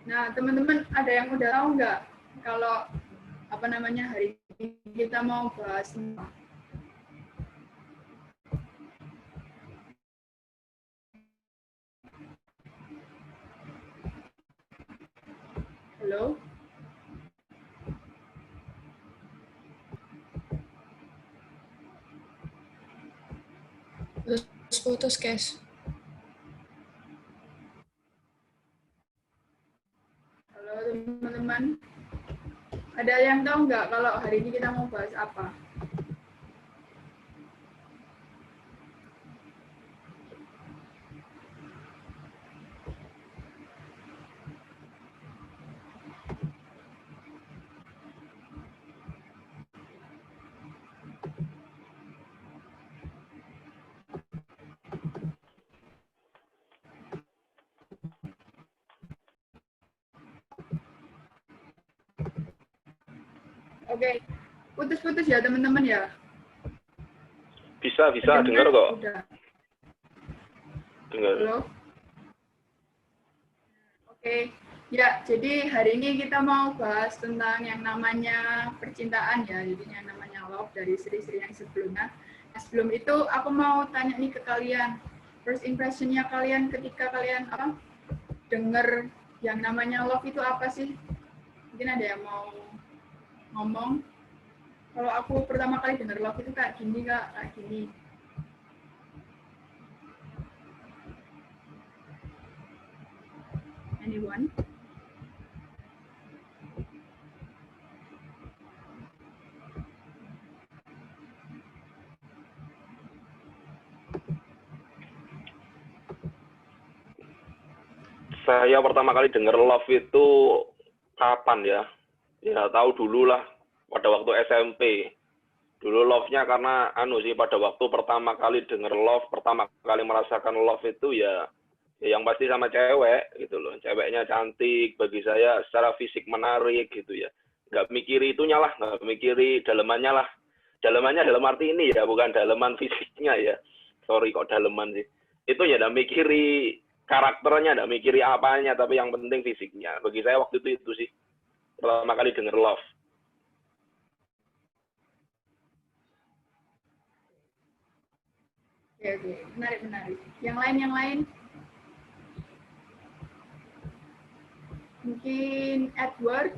Nah, teman-teman ada yang udah tahu nggak kalau hari ini kita mau bahas apa? Halo? Putus, guys. Halo teman-teman. Ada yang tahu nggak kalau hari ini kita mau bahas apa? Oke, putus-putus ya teman-teman ya. Bisa dengar kok. Udah. Dengar. Halo. Oke, ya jadi hari ini kita mau bahas tentang yang namanya percintaan ya, jadi yang namanya love dari seri-seri yang sebelumnya. Nah, sebelum itu aku mau tanya nih ke kalian, first impression-nya kalian ketika kalian dengar yang namanya love itu apa sih? Mungkin ada yang mau ngomong. Kalau aku pertama kali dengar love itu kayak gini Kak, kayak gini. Anyone? Saya pertama kali dengar love itu kapan ya? Ya tahu dulu lah, pada waktu SMP. Dulu love-nya karena pada waktu pertama kali dengar love, pertama kali merasakan love itu ya yang pasti sama cewek gitu loh. Ceweknya cantik, bagi saya secara fisik menarik gitu ya. Nggak mikiri itunya lah, nggak mikiri dalemannya lah. Dalemannya dalam arti ini ya, bukan daleman fisiknya ya. Sorry kok daleman sih. Itu ya nggak mikiri karakternya, nggak mikiri apanya, tapi yang penting fisiknya. Bagi saya waktu itu sih pertama kali denger love. Oke, menarik. Yang lain? Mungkin Edward?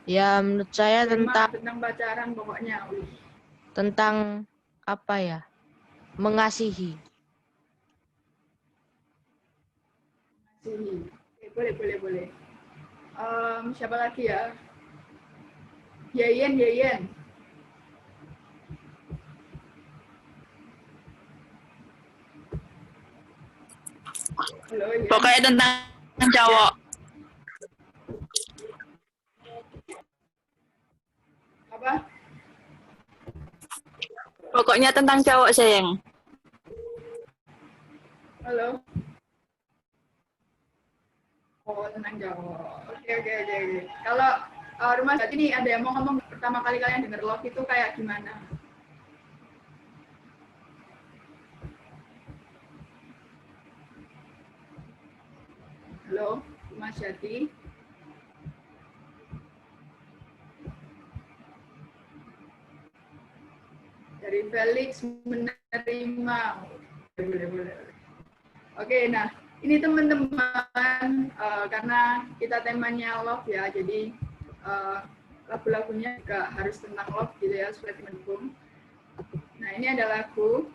Ya, menurut saya tentang pacaran pokoknya. Tentang apa ya? Mengasihi. Boleh. Siapa lagi ya? Yeyen. Halo, Yeyen. Pokoknya tentang cowok. Apa? Pokoknya tentang cowok, sayang. Halo. Oh, tentang cowok. Oke. Kalau rumah saat ini ada yang mau ngomong pertama kali kalian denger love itu kayak gimana? Halo, Mas Jati. Dari Felix menerima. Boleh. Oke, nah ini teman-teman karena kita temanya love ya, jadi lagu-lagunya juga harus tentang love gitu ya supaya mendukung. Nah ini ada lagu,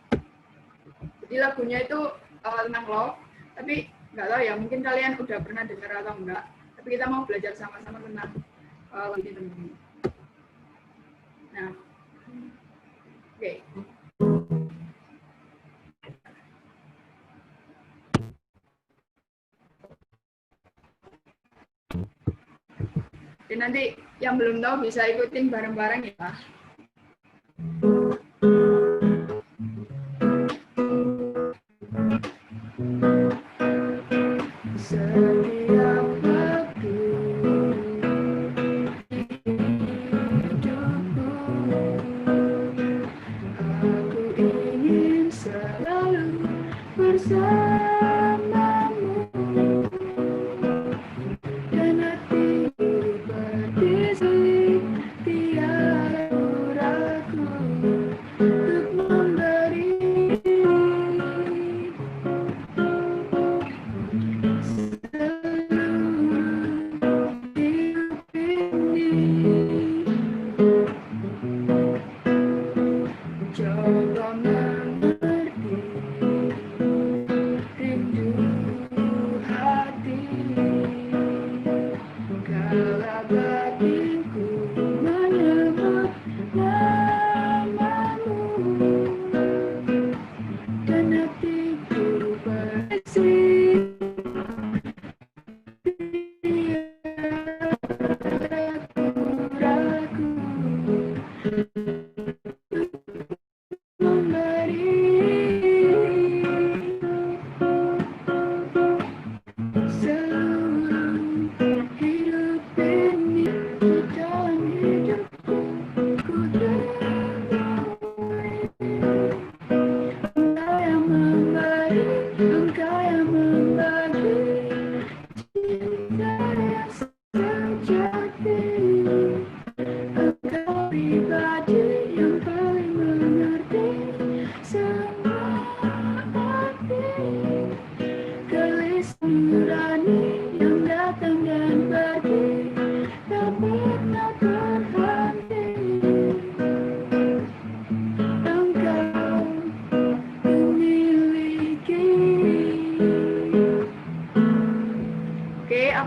jadi lagunya itu tentang love, tapi nggak tahu ya, mungkin kalian udah pernah dengar atau enggak, tapi kita mau belajar sama-sama tentang ini teman-teman. Nah, oke. Dan nanti yang belum tahu bisa ikutin bareng-bareng ya. Setiap waktu hidupku, aku ingin selalu bersamamu.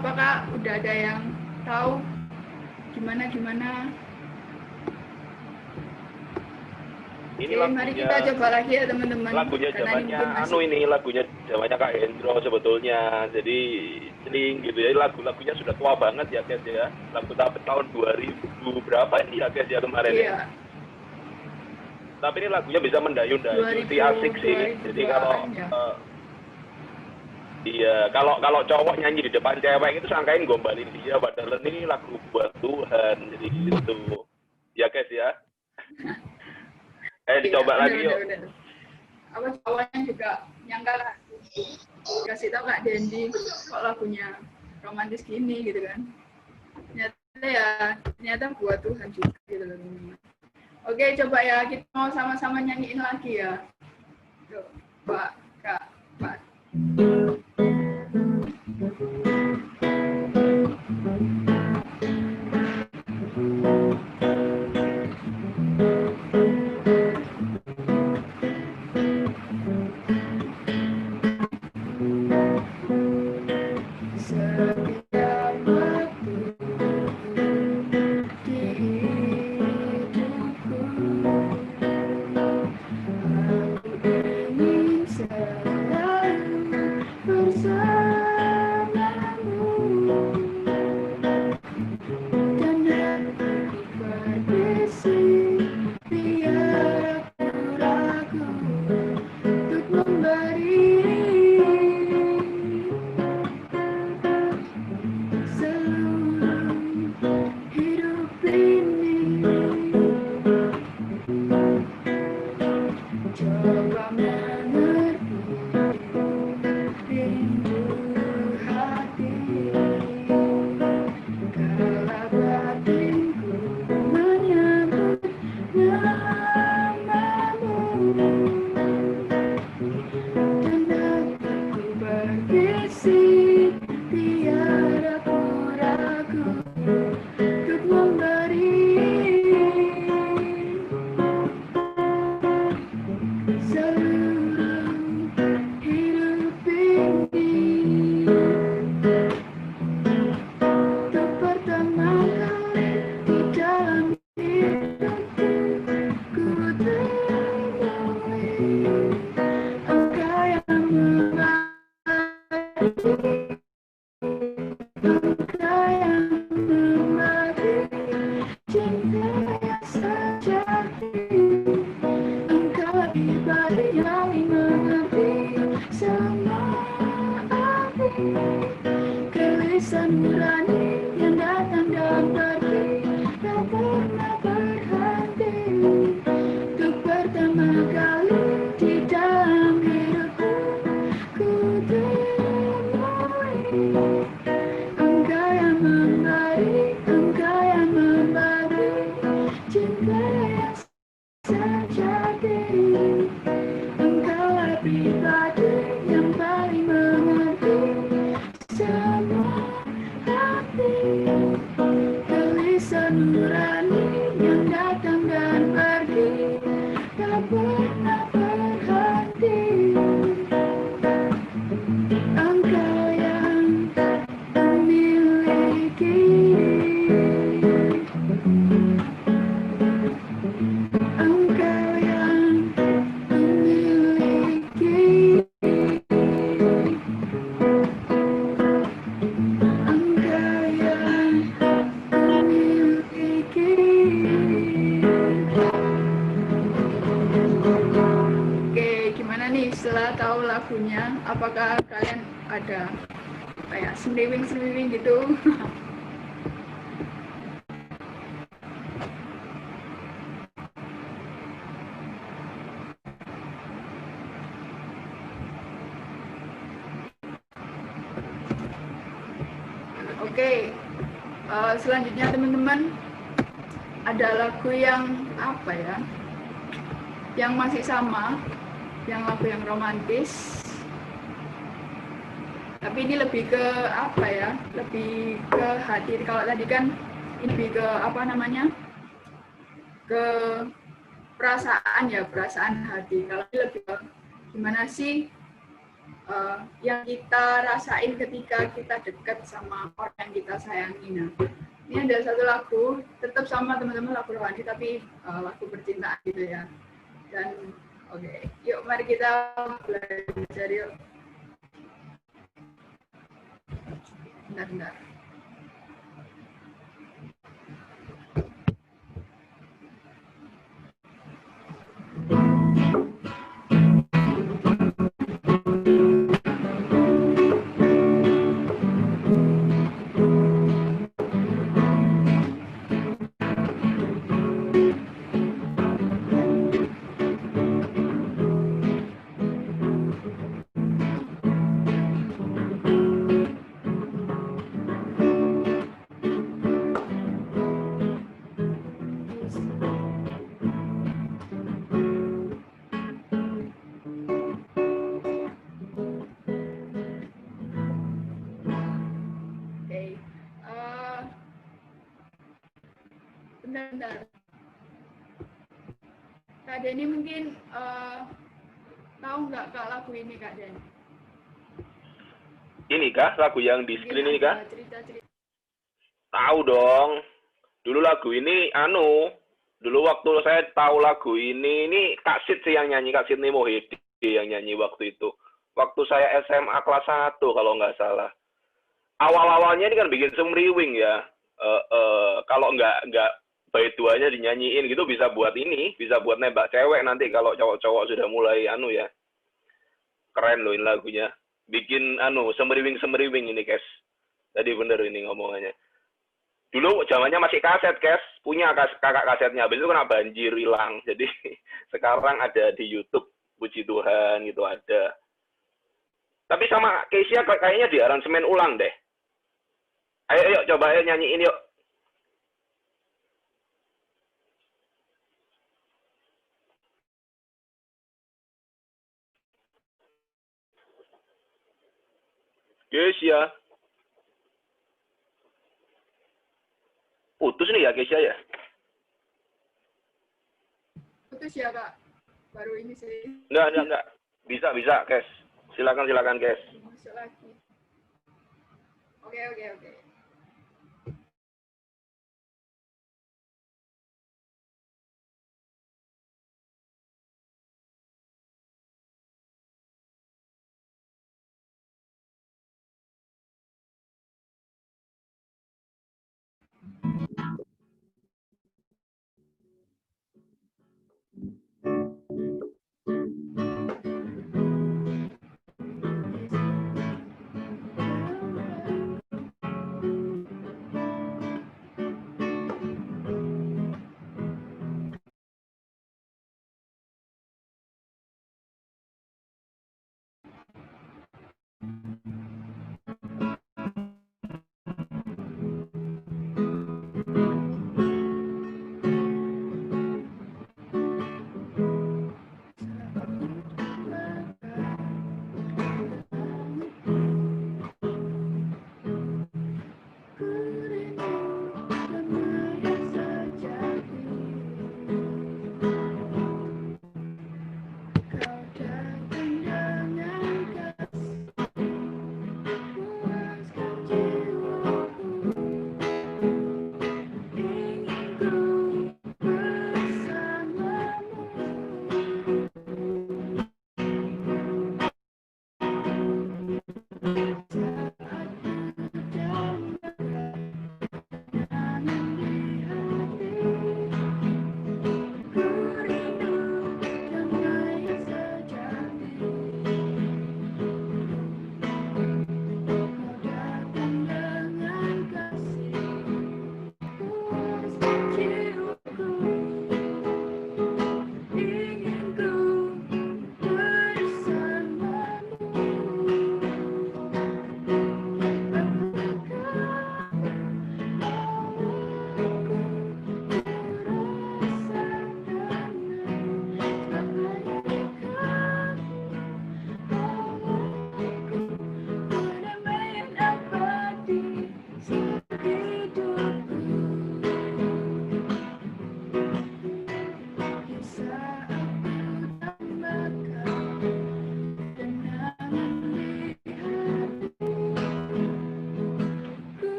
apakah udah ada yang tahu gimana? Ini Oke, mari kita coba lagi ya teman-teman. Lagunya lagunya zamannya Kak Hendro sebetulnya. Jadi sering gitu ya, lagunya sudah tua banget ya guys ya. Lagu tahun 2000 berapa ini ya guys ya kemarin ya. Tapi ini lagunya bisa mendayu-dayu, asik sih. Jadi kalau kalau cowok nyanyi di depan cewek itu sangkain gombalin dia, padahal ini lagu buat Tuhan. Jadi gitu. Ya guys ya. Dicoba lagi yuk. Apa cowoknya juga nyangka lah. Kasih tahu Kak Dendi kok lagunya romantis gini gitu kan. Ternyata buat Tuhan juga gitu loh teman-teman. Oke, coba ya kita mau sama-sama nyanyiin lagi ya. Yuk, Pak, Kak, Pak. Apakah kalian ada kayak seliwing gitu? Oke, selanjutnya teman-teman ada lagu yang apa ya? Yang masih sama, yang lagu yang romantis. Tapi ini lebih ke apa ya? Lebih ke hati. Kalau tadi kan lebih ke apa namanya? Ke perasaan ya, perasaan hati. Kalau ini lebih ke gimana sih yang kita rasain ketika kita dekat sama orang yang kita sayangi. Nah, ini ada satu lagu, tetap sama teman-teman, lagu rohani tapi lagu percintaan gitu ya. Dan oke, yuk mari kita belajar yuk. Bentar. Bentar. Kak Denny mungkin tahu nggak Kak lagu ini Kak Denny? Ini kah lagu yang di screen ini kah? Cerita-cerita. Tahu dong. Dulu lagu ini dulu waktu saya tahu lagu ini Kak Sid sih yang nyanyi, Kak Sidney Mohede yang nyanyi waktu itu. Waktu saya SMA kelas 1 kalau nggak salah. Awal-awalnya ini kan bikin semriwing ya. Kalau nggak bait duanya dinyanyiin gitu bisa buat nembak cewek nanti kalau cowok-cowok sudah mulai ya. Keren loh ini lagunya. Bikin semriwing ini, guys. Tadi bener ini ngomongannya. Dulu zamannya masih kaset, guys. Punya kakak kasetnya. Habis itu kena banjir hilang. Jadi sekarang ada di YouTube, puji Tuhan gitu ada. Tapi sama Keisha kayaknya di aransemen ulang deh. Ayo coba nyanyiin yuk. Keisha. Putus nih ya Keisha ya? Putus ya Kak? Baru ini sih. Enggak. Bisa, Kes. Silakan, Kes. Masuk lagi. Oke.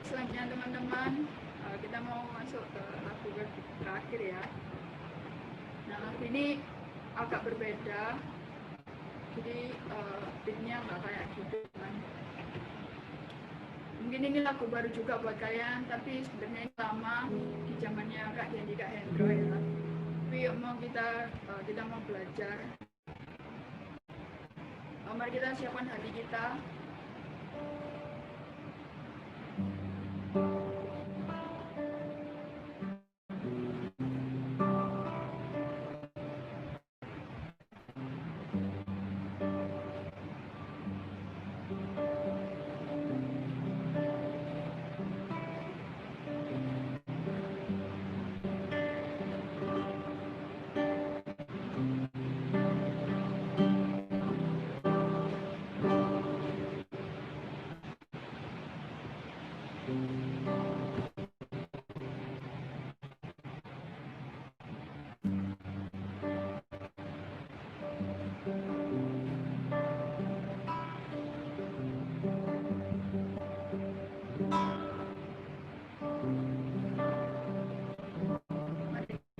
selanjutnya teman-teman, kita mau masuk ke lagu terakhir ya. Nah, lagu ini agak berbeda, jadi beatnya nggak kayak gitu kan. Mungkin ini lagu baru juga buat kalian, tapi sebenarnya ini lama di zamannya Kak Dendi, Kak Hendro ya. Tapi mau kita mau belajar. Mari kita siapkan hati kita.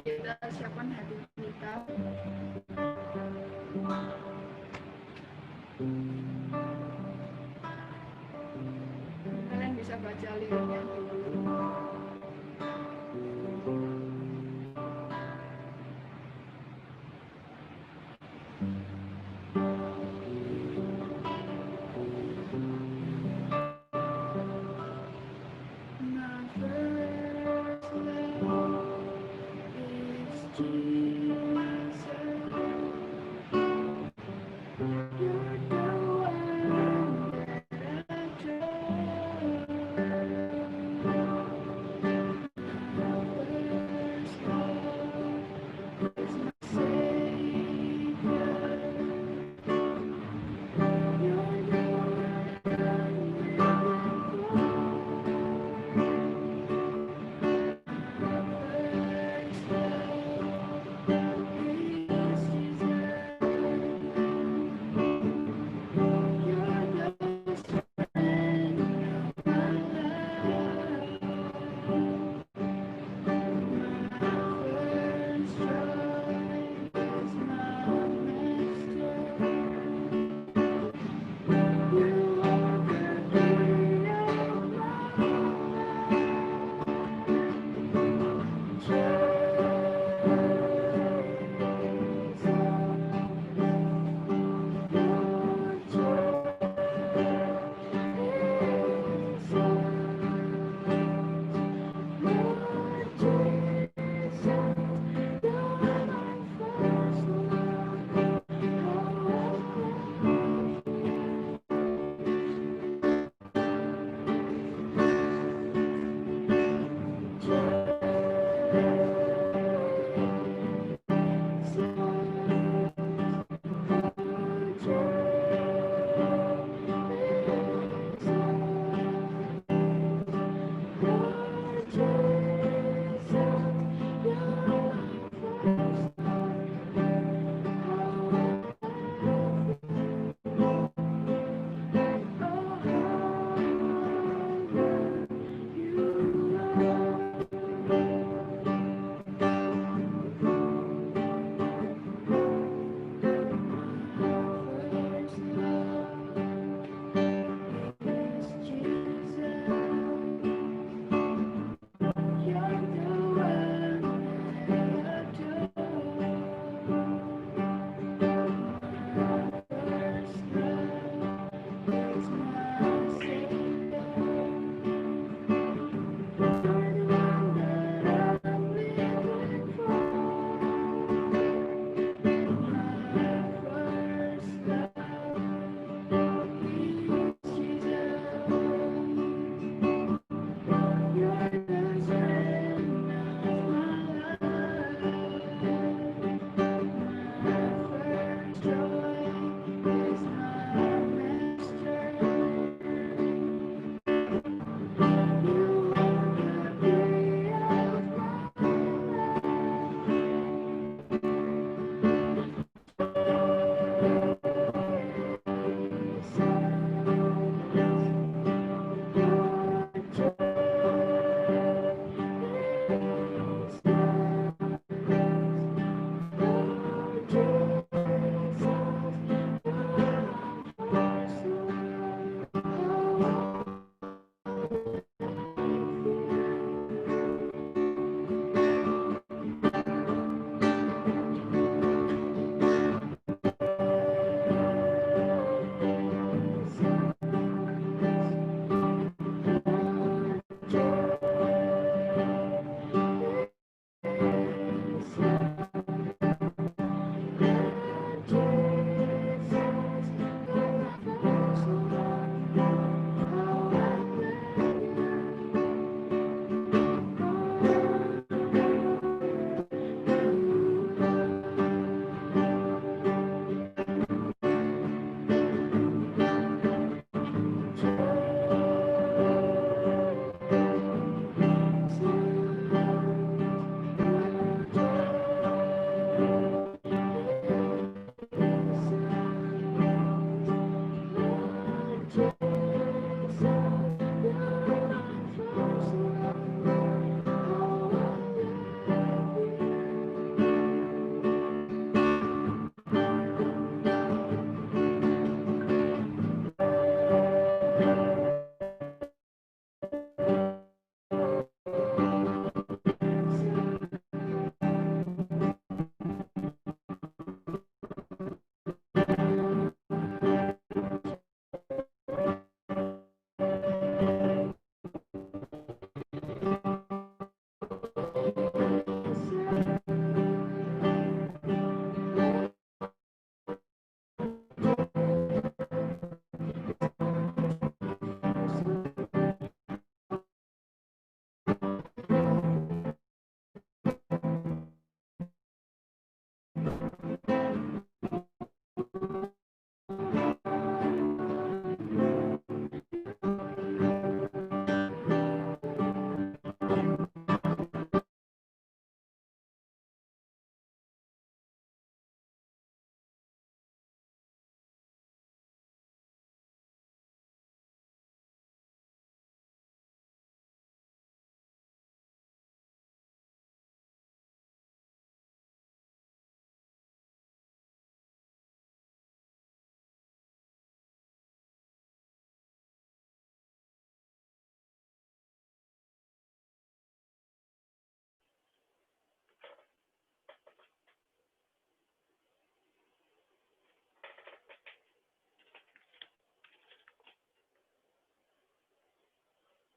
Kita siapkan hati kita. Kalian bisa baca liriknya dulu.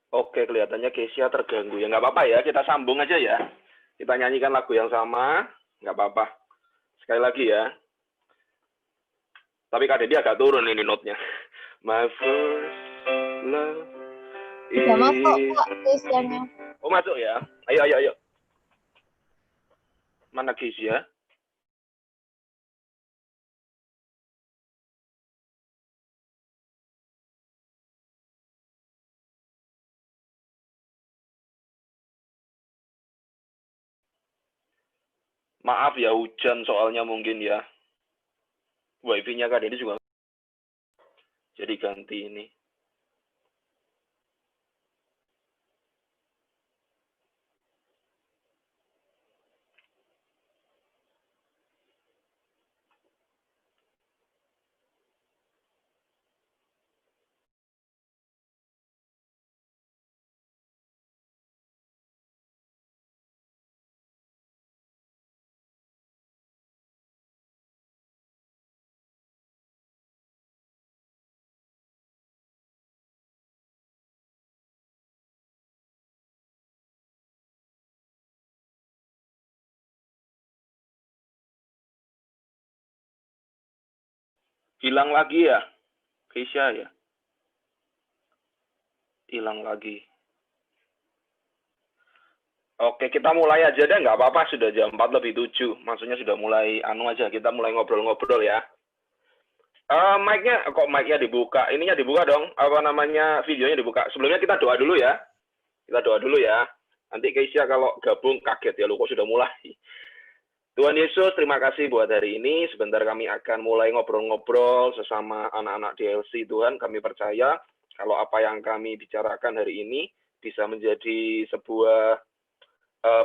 Oke, kelihatannya Kesia terganggu. Ya nggak apa-apa ya, kita sambung aja ya. Kita nyanyikan lagu yang sama, nggak apa-apa. Sekali lagi ya. Tapi Kak Dedi agak turun ini note-nya. My first love Udah masuk, is... Kak, Kesianya. Oh, masuk ya. Ayo, ayo, ayo. Mana Kesia? Maaf ya, hujan soalnya mungkin ya. Wifi-nya Kak Dedi juga. Jadi ganti ini. Hilang lagi ya, Kesia ya. Hilang lagi. Oke, kita mulai aja deh, nggak apa-apa, sudah jam 4:07. Maksudnya sudah mulai aja, kita mulai ngobrol-ngobrol ya. Mic-nya dibuka, ininya dibuka dong, apa namanya, videonya dibuka. Sebelumnya kita doa dulu ya. Kita doa dulu ya. Nanti Kesia kalau gabung kaget ya, lu kok sudah mulai. Tuhan Yesus, terima kasih buat hari ini. Sebentar kami akan mulai ngobrol-ngobrol sesama anak-anak DLC. Tuhan, kami percaya kalau apa yang kami bicarakan hari ini bisa menjadi sebuah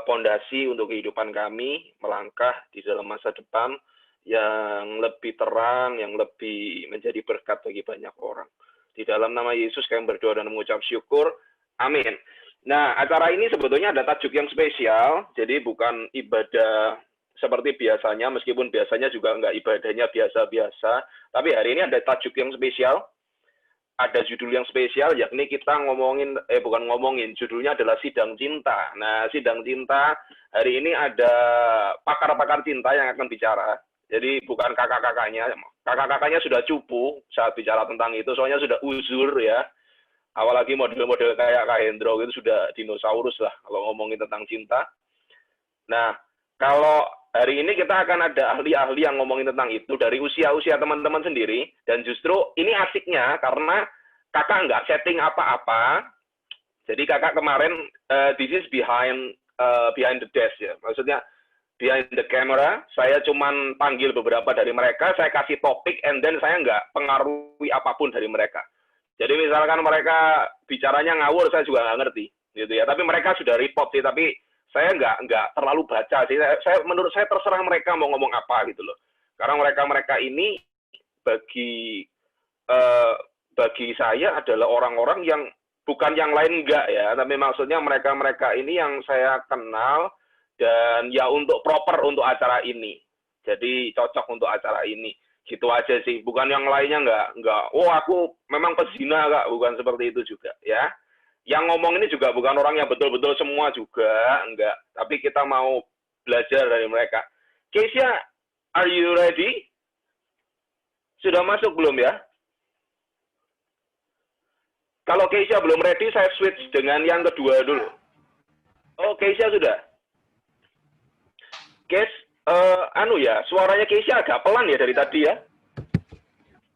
pondasi untuk kehidupan kami, melangkah di dalam masa depan yang lebih terang, yang lebih menjadi berkat bagi banyak orang. Di dalam nama Yesus kami berdoa dan mengucap syukur. Amin. Nah, acara ini sebetulnya ada tajuk yang spesial, jadi bukan ibadah seperti biasanya, meskipun biasanya juga enggak ibadahnya biasa-biasa, tapi hari ini ada tajuk yang spesial, ada judul yang spesial, yakni kita bukan ngomongin, judulnya adalah Sidang Cinta. Nah, Sidang Cinta, hari ini ada pakar-pakar cinta yang akan bicara, jadi bukan kakak-kakaknya sudah cupu saat bicara tentang itu, soalnya sudah uzur ya, apalagi model-model kayak Kak Hendro itu sudah dinosaurus lah, kalau ngomongin tentang cinta. Nah, kalau hari ini kita akan ada ahli-ahli yang ngomongin tentang itu dari usia-usia teman-teman sendiri, dan justru ini asiknya karena kakak nggak setting apa-apa, jadi kakak kemarin this is behind the desk ya, maksudnya behind the camera, saya cuman panggil beberapa dari mereka, saya kasih topik, and then saya nggak pengaruhi apapun dari mereka. Jadi misalkan mereka bicaranya ngawur, saya juga nggak ngerti, gitu ya. Tapi mereka sudah report sih, tapi saya nggak terlalu baca sih. Menurut saya terserah mereka mau ngomong apa gitu loh. Karena mereka ini bagi saya adalah orang-orang yang bukan yang lain enggak ya, tapi maksudnya mereka ini yang saya kenal dan ya untuk proper untuk acara ini. Jadi cocok untuk acara ini. Gitu aja sih. Bukan yang lainnya enggak. Oh, aku memang pezina enggak, bukan seperti itu juga ya. Yang ngomong ini juga bukan orang yang betul-betul semua juga, enggak. Tapi kita mau belajar dari mereka. Kesia, are you ready? Sudah masuk belum ya? Kalau Kesia belum ready, saya switch dengan yang kedua dulu. Oh, Kesia sudah. Kes, suaranya Kesia agak pelan ya dari tadi ya.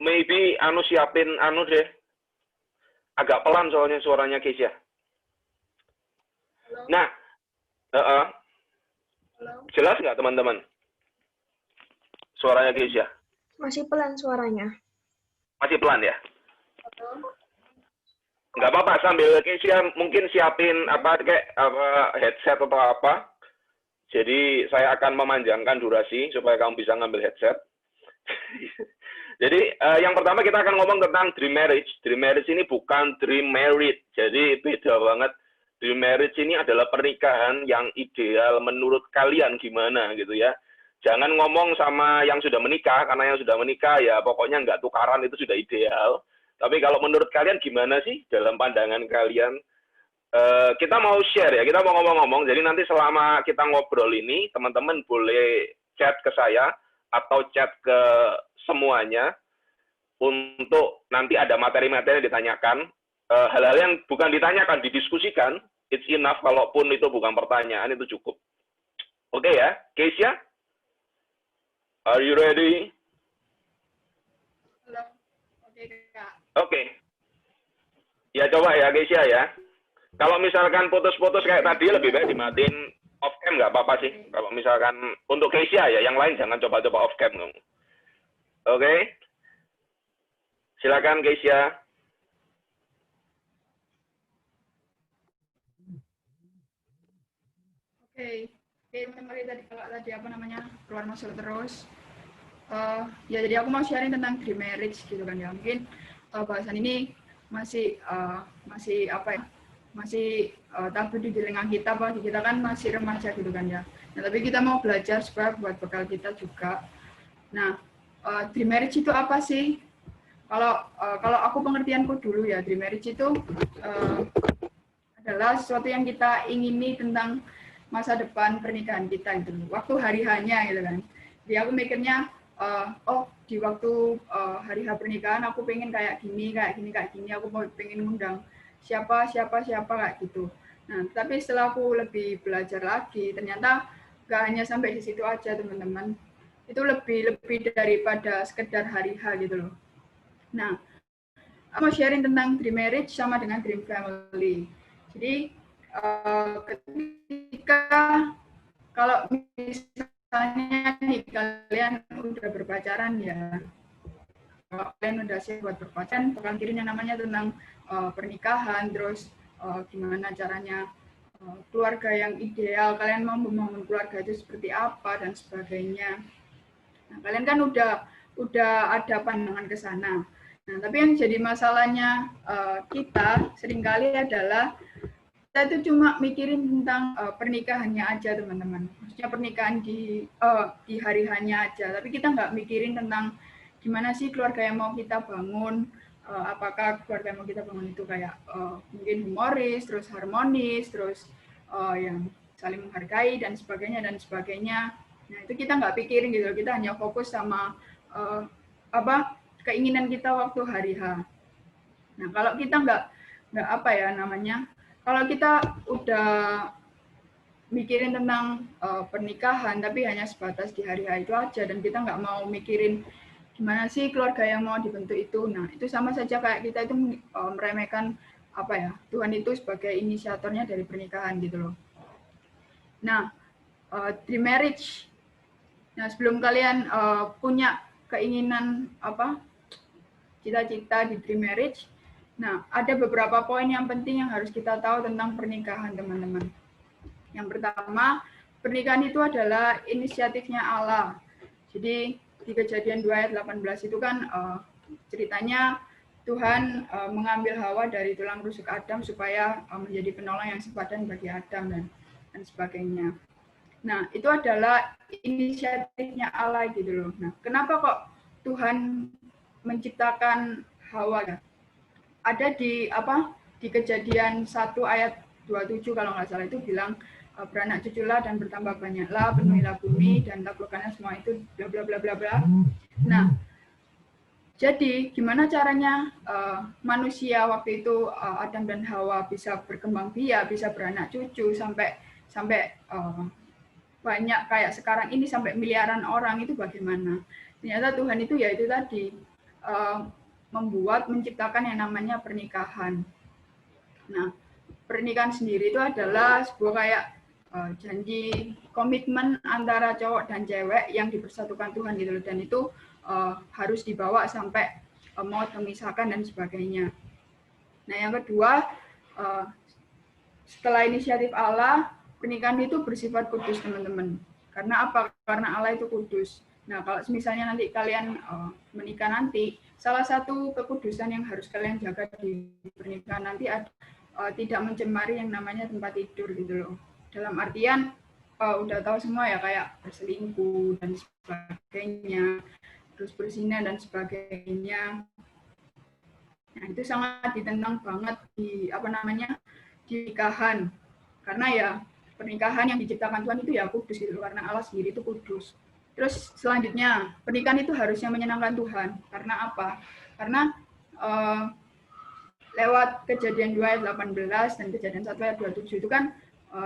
Maybe siapin deh. Agak pelan soalnya suaranya Kesia. Nah, jelas nggak teman-teman? Suaranya Kesia? Masih pelan suaranya. Masih pelan ya? Nggak apa-apa, sambil Kesia mungkin siapin headset atau apa. Jadi saya akan memanjangkan durasi supaya kamu bisa ngambil headset. Jadi yang pertama kita akan ngomong tentang dream marriage. Dream marriage ini bukan dream married. Jadi beda banget. Dream marriage ini adalah pernikahan yang ideal menurut kalian gimana gitu ya. Jangan ngomong sama yang sudah menikah, karena yang sudah menikah ya pokoknya nggak tukaran itu sudah ideal. Tapi kalau menurut kalian gimana sih dalam pandangan kalian kita mau share ya, kita mau ngomong-ngomong. Jadi nanti selama kita ngobrol ini, teman-teman boleh chat ke saya atau chat ke semuanya untuk nanti ada materi-materi yang ditanyakan. Hal-hal yang bukan ditanyakan, didiskusikan. It's enough, kalaupun itu bukan pertanyaan, itu cukup. Oke ya, Keisha? Are you ready? Halo. Oke, Kak. Oke. Ya coba ya, Keisha ya. Kalau misalkan putus-putus kayak tadi, lebih baik dimatiin off cam, nggak apa-apa sih. Kalau misalkan untuk Keisha ya, yang lain jangan coba-coba off cam. Oke. Silakan Keisha. Oke, memori tadi kalau tadi apa namanya keluar masuk terus. Ya jadi aku mau sharing tentang dream marriage gitu kan ya. Mungkin bahasan ini masih apa ya? Masih tabu di telinga kita, apalagi kita kan masih remaja gitu kan ya. Nah, tapi kita mau belajar supaya buat bekal kita juga. Nah, dream marriage itu apa sih? Kalau aku pengertianku dulu ya, dream marriage itu adalah sesuatu yang kita ingini tentang masa depan pernikahan kita gitu, waktu hari hanya gitu kan. Jadi aku mikirnya, di waktu hari H pernikahan aku pengen kayak gini, aku mau pengen ngundang siapa kayak gitu. Nah, tapi setelah aku lebih belajar lagi, ternyata nggak hanya sampai di situ aja teman-teman. Itu lebih daripada sekedar hari H gitu loh. Nah, aku mau sharing tentang dream marriage sama dengan dream family. Jadi ketika kalau misalnya nih kalian udah berpacaran ya, kalau kalian udah siap buat berpacaran, bakal kirim yang namanya tentang pernikahan, terus gimana caranya keluarga yang ideal, kalian mau membangun keluarga itu seperti apa dan sebagainya. Nah, kalian kan udah ada pandangan ke sana. Nah, tapi yang jadi masalahnya kita seringkali adalah kita itu cuma mikirin tentang pernikahannya aja teman-teman. Maksudnya pernikahan di hari hanya aja, tapi kita nggak mikirin tentang gimana sih keluarga yang mau kita bangun. Apakah keluarga yang mau kita bangun itu kayak mungkin humoris, terus harmonis, terus yang saling menghargai dan sebagainya. Nah, itu kita nggak pikirin gitu, kita hanya fokus sama keinginan kita waktu hari H. Nah, kalau kita nggak apa ya namanya, kalau kita udah mikirin tentang pernikahan tapi hanya sebatas di hari H itu aja, dan kita nggak mau mikirin gimana sih keluarga yang mau dibentuk itu, nah itu sama saja kayak kita itu meremehkan apa ya, Tuhan itu sebagai inisiatornya dari pernikahan gitu loh. Nah, dream marriage. Nah, sebelum kalian punya keinginan cita-cita di dream marriage, nah, ada beberapa poin yang penting yang harus kita tahu tentang pernikahan, teman-teman. Yang pertama, pernikahan itu adalah inisiatifnya Allah. Jadi, di Kejadian 2 ayat 18 itu kan ceritanya Tuhan mengambil Hawa dari tulang rusuk Adam supaya menjadi penolong yang sepadan bagi Adam dan sebagainya. Nah, itu adalah inisiatifnya Allah gitu loh. Nah, kenapa kok Tuhan menciptakan Hawa? Ada di Kejadian 1 ayat 27 kalau nggak salah, itu bilang beranak cuculah dan bertambah banyaklah, penuhilah bumi dan taklukkannya semua itu bla bla bla bla bla. Nah, jadi gimana caranya manusia waktu itu Adam dan Hawa bisa berkembang biak, bisa beranak cucu sampai banyak kayak sekarang ini, sampai miliaran orang, itu bagaimana? Ternyata Tuhan itu ya itu tadi menciptakan yang namanya pernikahan. Nah, pernikahan sendiri itu adalah sebuah kayak janji komitmen antara cowok dan cewek yang dipersatukan Tuhan gitu loh, dan itu harus dibawa sampai maut memisahkan dan sebagainya. Nah, yang kedua, setelah inisiatif Allah, pernikahan itu bersifat kudus, teman-teman. Karena apa? Karena Allah itu kudus. Nah, kalau misalnya nanti kalian menikah nanti, salah satu kekudusan yang harus kalian jaga di pernikahan nanti tidak mencemari yang namanya tempat tidur gitu loh. Dalam artian udah tahu semua ya, kayak berselingkuh dan sebagainya, terus berzina dan sebagainya. Nah, itu sangat ditentang banget di nikahan. Karena ya pernikahan yang diciptakan Tuhan itu ya kudus gitu, karena Allah sendiri itu kudus. Terus selanjutnya, pernikahan itu harusnya menyenangkan Tuhan. Karena apa? Karena lewat Kejadian 2 ayat 18 dan Kejadian 1 ayat 27 itu kan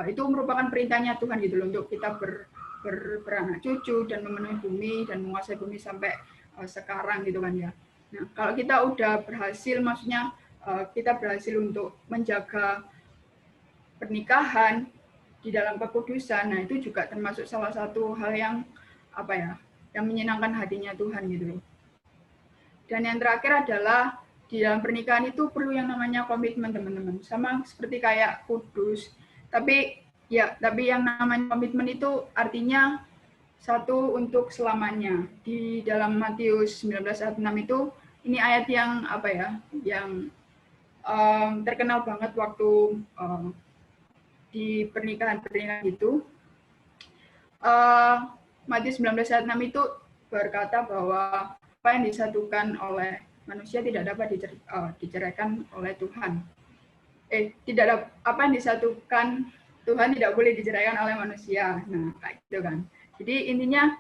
itu merupakan perintahnya Tuhan gitu loh, untuk kita beranak cucu dan memenuhi bumi dan menguasai bumi sampai sekarang gitu kan ya. Nah, kalau kita udah berhasil, maksudnya kita berhasil untuk menjaga pernikahan di dalam kekudusan, nah itu juga termasuk salah satu hal yang apa ya, yang menyenangkan hatinya Tuhan gitu. Dan yang terakhir adalah di dalam pernikahan itu perlu yang namanya komitmen, teman-teman. Sama seperti kayak kudus, tapi yang namanya komitmen itu artinya satu untuk selamanya. Di dalam Matius 19 ayat 6 itu, ini ayat yang apa ya, yang terkenal banget waktu di pernikahan itu. Matius 19 ayat 6 itu berkata bahwa apa yang disatukan oleh manusia tidak dapat diceraikan oleh Tuhan. Apa yang disatukan Tuhan tidak boleh diceraikan oleh manusia. Nah, kayak gitu kan. Jadi intinya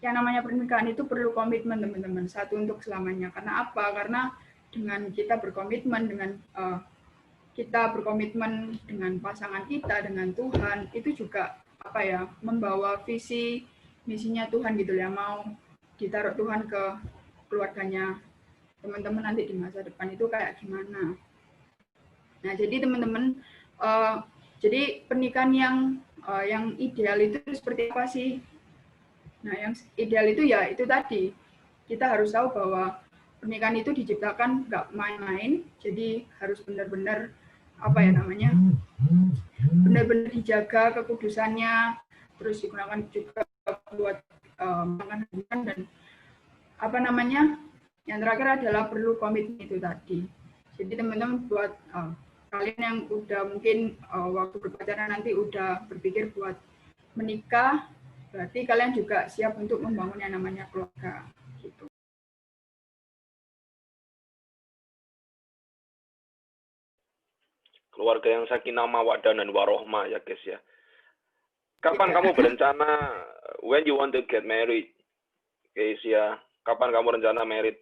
yang namanya pernikahan itu perlu komitmen, teman-teman, satu untuk selamanya. Karena apa? Karena dengan kita berkomitmen dengan pasangan kita, dengan Tuhan, itu juga apa ya, membawa visi misinya Tuhan gitu ya, mau ditaruh Tuhan ke keluarganya teman-teman nanti di masa depan itu kayak gimana. Nah, jadi teman-teman, jadi pernikahan yang ideal itu seperti apa sih? Nah, yang ideal itu ya itu tadi, kita harus tahu bahwa pernikahan itu diciptakan nggak main-main, jadi harus benar-benar apa ya namanya, benar-benar dijaga kekudusannya, terus digunakan juga buat mengandalkan, dan apa namanya, yang terakhir adalah perlu komitmen itu tadi. Jadi teman-teman, buat kalian yang udah mungkin waktu berpacaran nanti udah berpikir buat menikah, berarti kalian juga siap untuk membangun yang namanya keluarga. Gitu. Keluarga yang sakinah mawaddah dan warohmah ya guys ya. Kapan kamu berencana, when you want to get married, guys ya? Kapan kamu rencana married?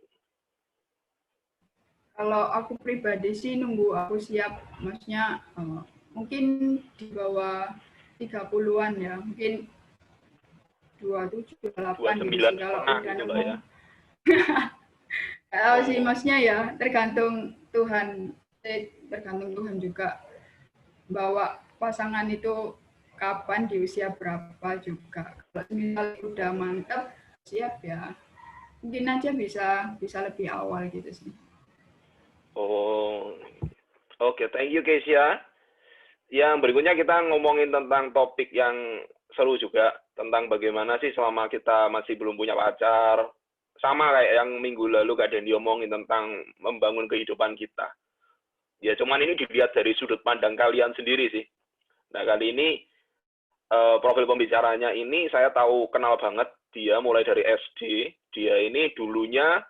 Kalau aku pribadi sih nunggu aku siap, maksudnya mungkin di bawah 30-an ya, mungkin 27, 28 gitu sih kalau udah nemu. Ya. Kalau sih maksudnya ya tergantung Tuhan juga, bawa pasangan itu kapan, di usia berapa juga. Kalau misalnya udah mantap, siap ya, mungkin aja bisa lebih awal gitu sih. Oh, oke, thank you guys ya. Yang berikutnya kita ngomongin tentang topik yang seru juga, tentang bagaimana sih selama kita masih belum punya pacar, sama kayak yang minggu lalu Kak Dendi omongin tentang membangun kehidupan kita. Ya cuman ini dilihat dari sudut pandang kalian sendiri sih. Nah kali ini profil pembicaranya ini saya tahu kenal banget dia mulai dari SD. Dia ini dulunya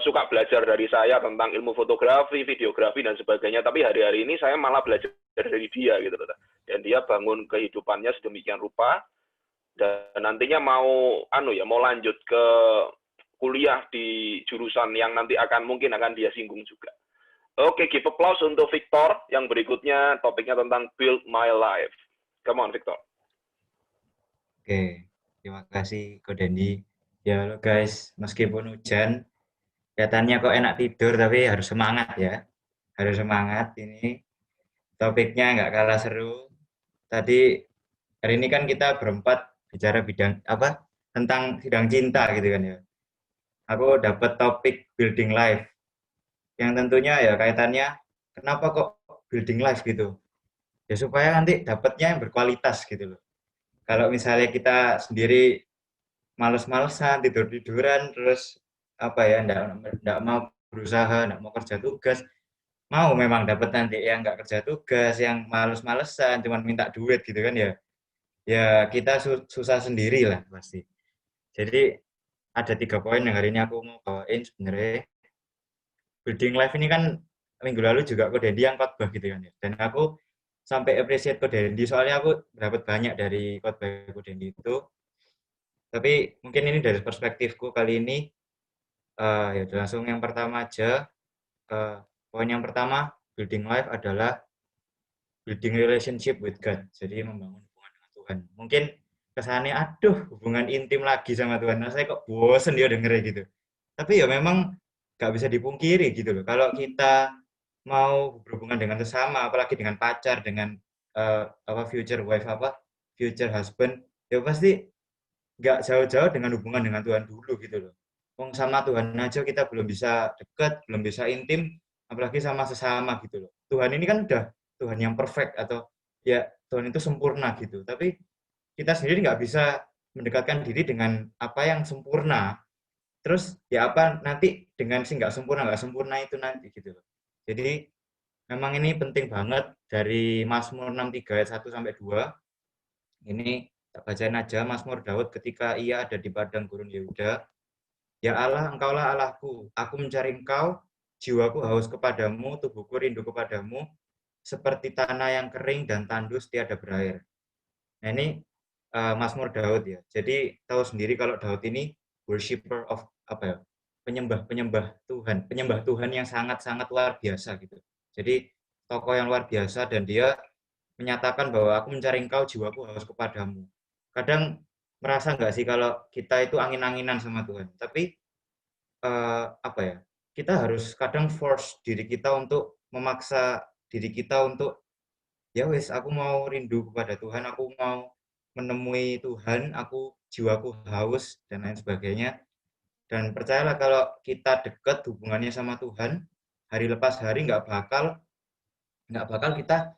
suka belajar dari saya tentang ilmu fotografi, videografi dan sebagainya. Tapi hari-hari ini saya malah belajar dari dia gitu loh. Dan dia bangun kehidupannya sedemikian rupa dan nantinya mau lanjut ke kuliah di jurusan yang nanti mungkin akan dia singgung juga. Oke, give applause untuk Victor. Yang berikutnya topiknya tentang build my life. Come on, Victor. Oke, terima kasih Ko Dendi. Ya halo guys, meskipun hujan, kelihatannya kok enak tidur, tapi harus semangat ya. Harus semangat ini. Topiknya nggak kalah seru. Tadi hari ini kan kita berempat bicara tentang sidang cinta gitu kan ya. Aku dapat topik building life. Yang tentunya ya kaitannya kenapa kok building life gitu. Ya supaya nanti dapatnya yang berkualitas gitu loh. Kalau misalnya kita sendiri males-malesan, tidur-tiduran, terus enggak mau berusaha, enggak mau kerja tugas, mau memang dapat nanti yang enggak kerja tugas, yang males-malesan, cuma minta duit gitu kan ya. Ya kita susah sendiri lah pasti. Jadi ada 3 poin yang hari ini aku mau bawain sebenarnya. Building life ini kan minggu lalu juga Ko Dendi yang khotbah gitu kan ya. Dan aku sampai appreciate Ko Dendi soalnya aku dapat banyak dari khotbah Ko Dendi itu. Tapi mungkin ini dari perspektifku kali ini ya udah langsung yang pertama aja. Poin yang pertama building life adalah building relationship with God. Jadi membangun hubungan dengan Tuhan. Mungkin kesannya aduh hubungan intim lagi sama Tuhan. Nah, saya kok bosen ya dengernya gitu. Tapi ya memang nggak bisa dipungkiri gitu loh. Kalau kita mau berhubungan dengan sesama, apalagi dengan pacar, dengan future wife future husband, ya pasti nggak jauh-jauh dengan hubungan dengan Tuhan dulu gitu loh. Wong sama Tuhan aja kita belum bisa dekat, belum bisa intim, apalagi sama sesama gitu loh. Tuhan ini kan udah Tuhan yang perfect atau ya Tuhan itu sempurna gitu. Tapi kita sendiri nggak bisa mendekatkan diri dengan apa yang sempurna. Terus ya apa nanti dengan si nggak sempurna itu nanti gitu loh. Jadi memang ini penting banget dari Mazmur 63 ayat 1 sampai 2. Ini tak bacain aja Mazmur Daud ketika ia ada di padang gurun Yehuda. Ya Allah, Engkaulah Allahku, aku mencari Engkau, jiwaku haus kepadamu, tubuhku rindu kepadamu, seperti tanah yang kering dan tandus tiada berair. Nah ini Mazmur Daud ya. Jadi tahu sendiri kalau Daud ini worshipper of penyembah Tuhan yang sangat-sangat luar biasa gitu. Jadi tokoh yang luar biasa dan dia menyatakan bahwa aku mencari Engkau, jiwaku haus kepadamu. Kadang merasa nggak sih kalau kita itu angin-anginan sama Tuhan, tapi kita harus kadang force diri kita untuk memaksa diri kita untuk ya wes aku mau rindu kepada Tuhan, aku mau menemui Tuhan, jiwaku haus dan lain sebagainya. Dan percayalah kalau kita dekat hubungannya sama Tuhan, hari lepas hari nggak bakal kita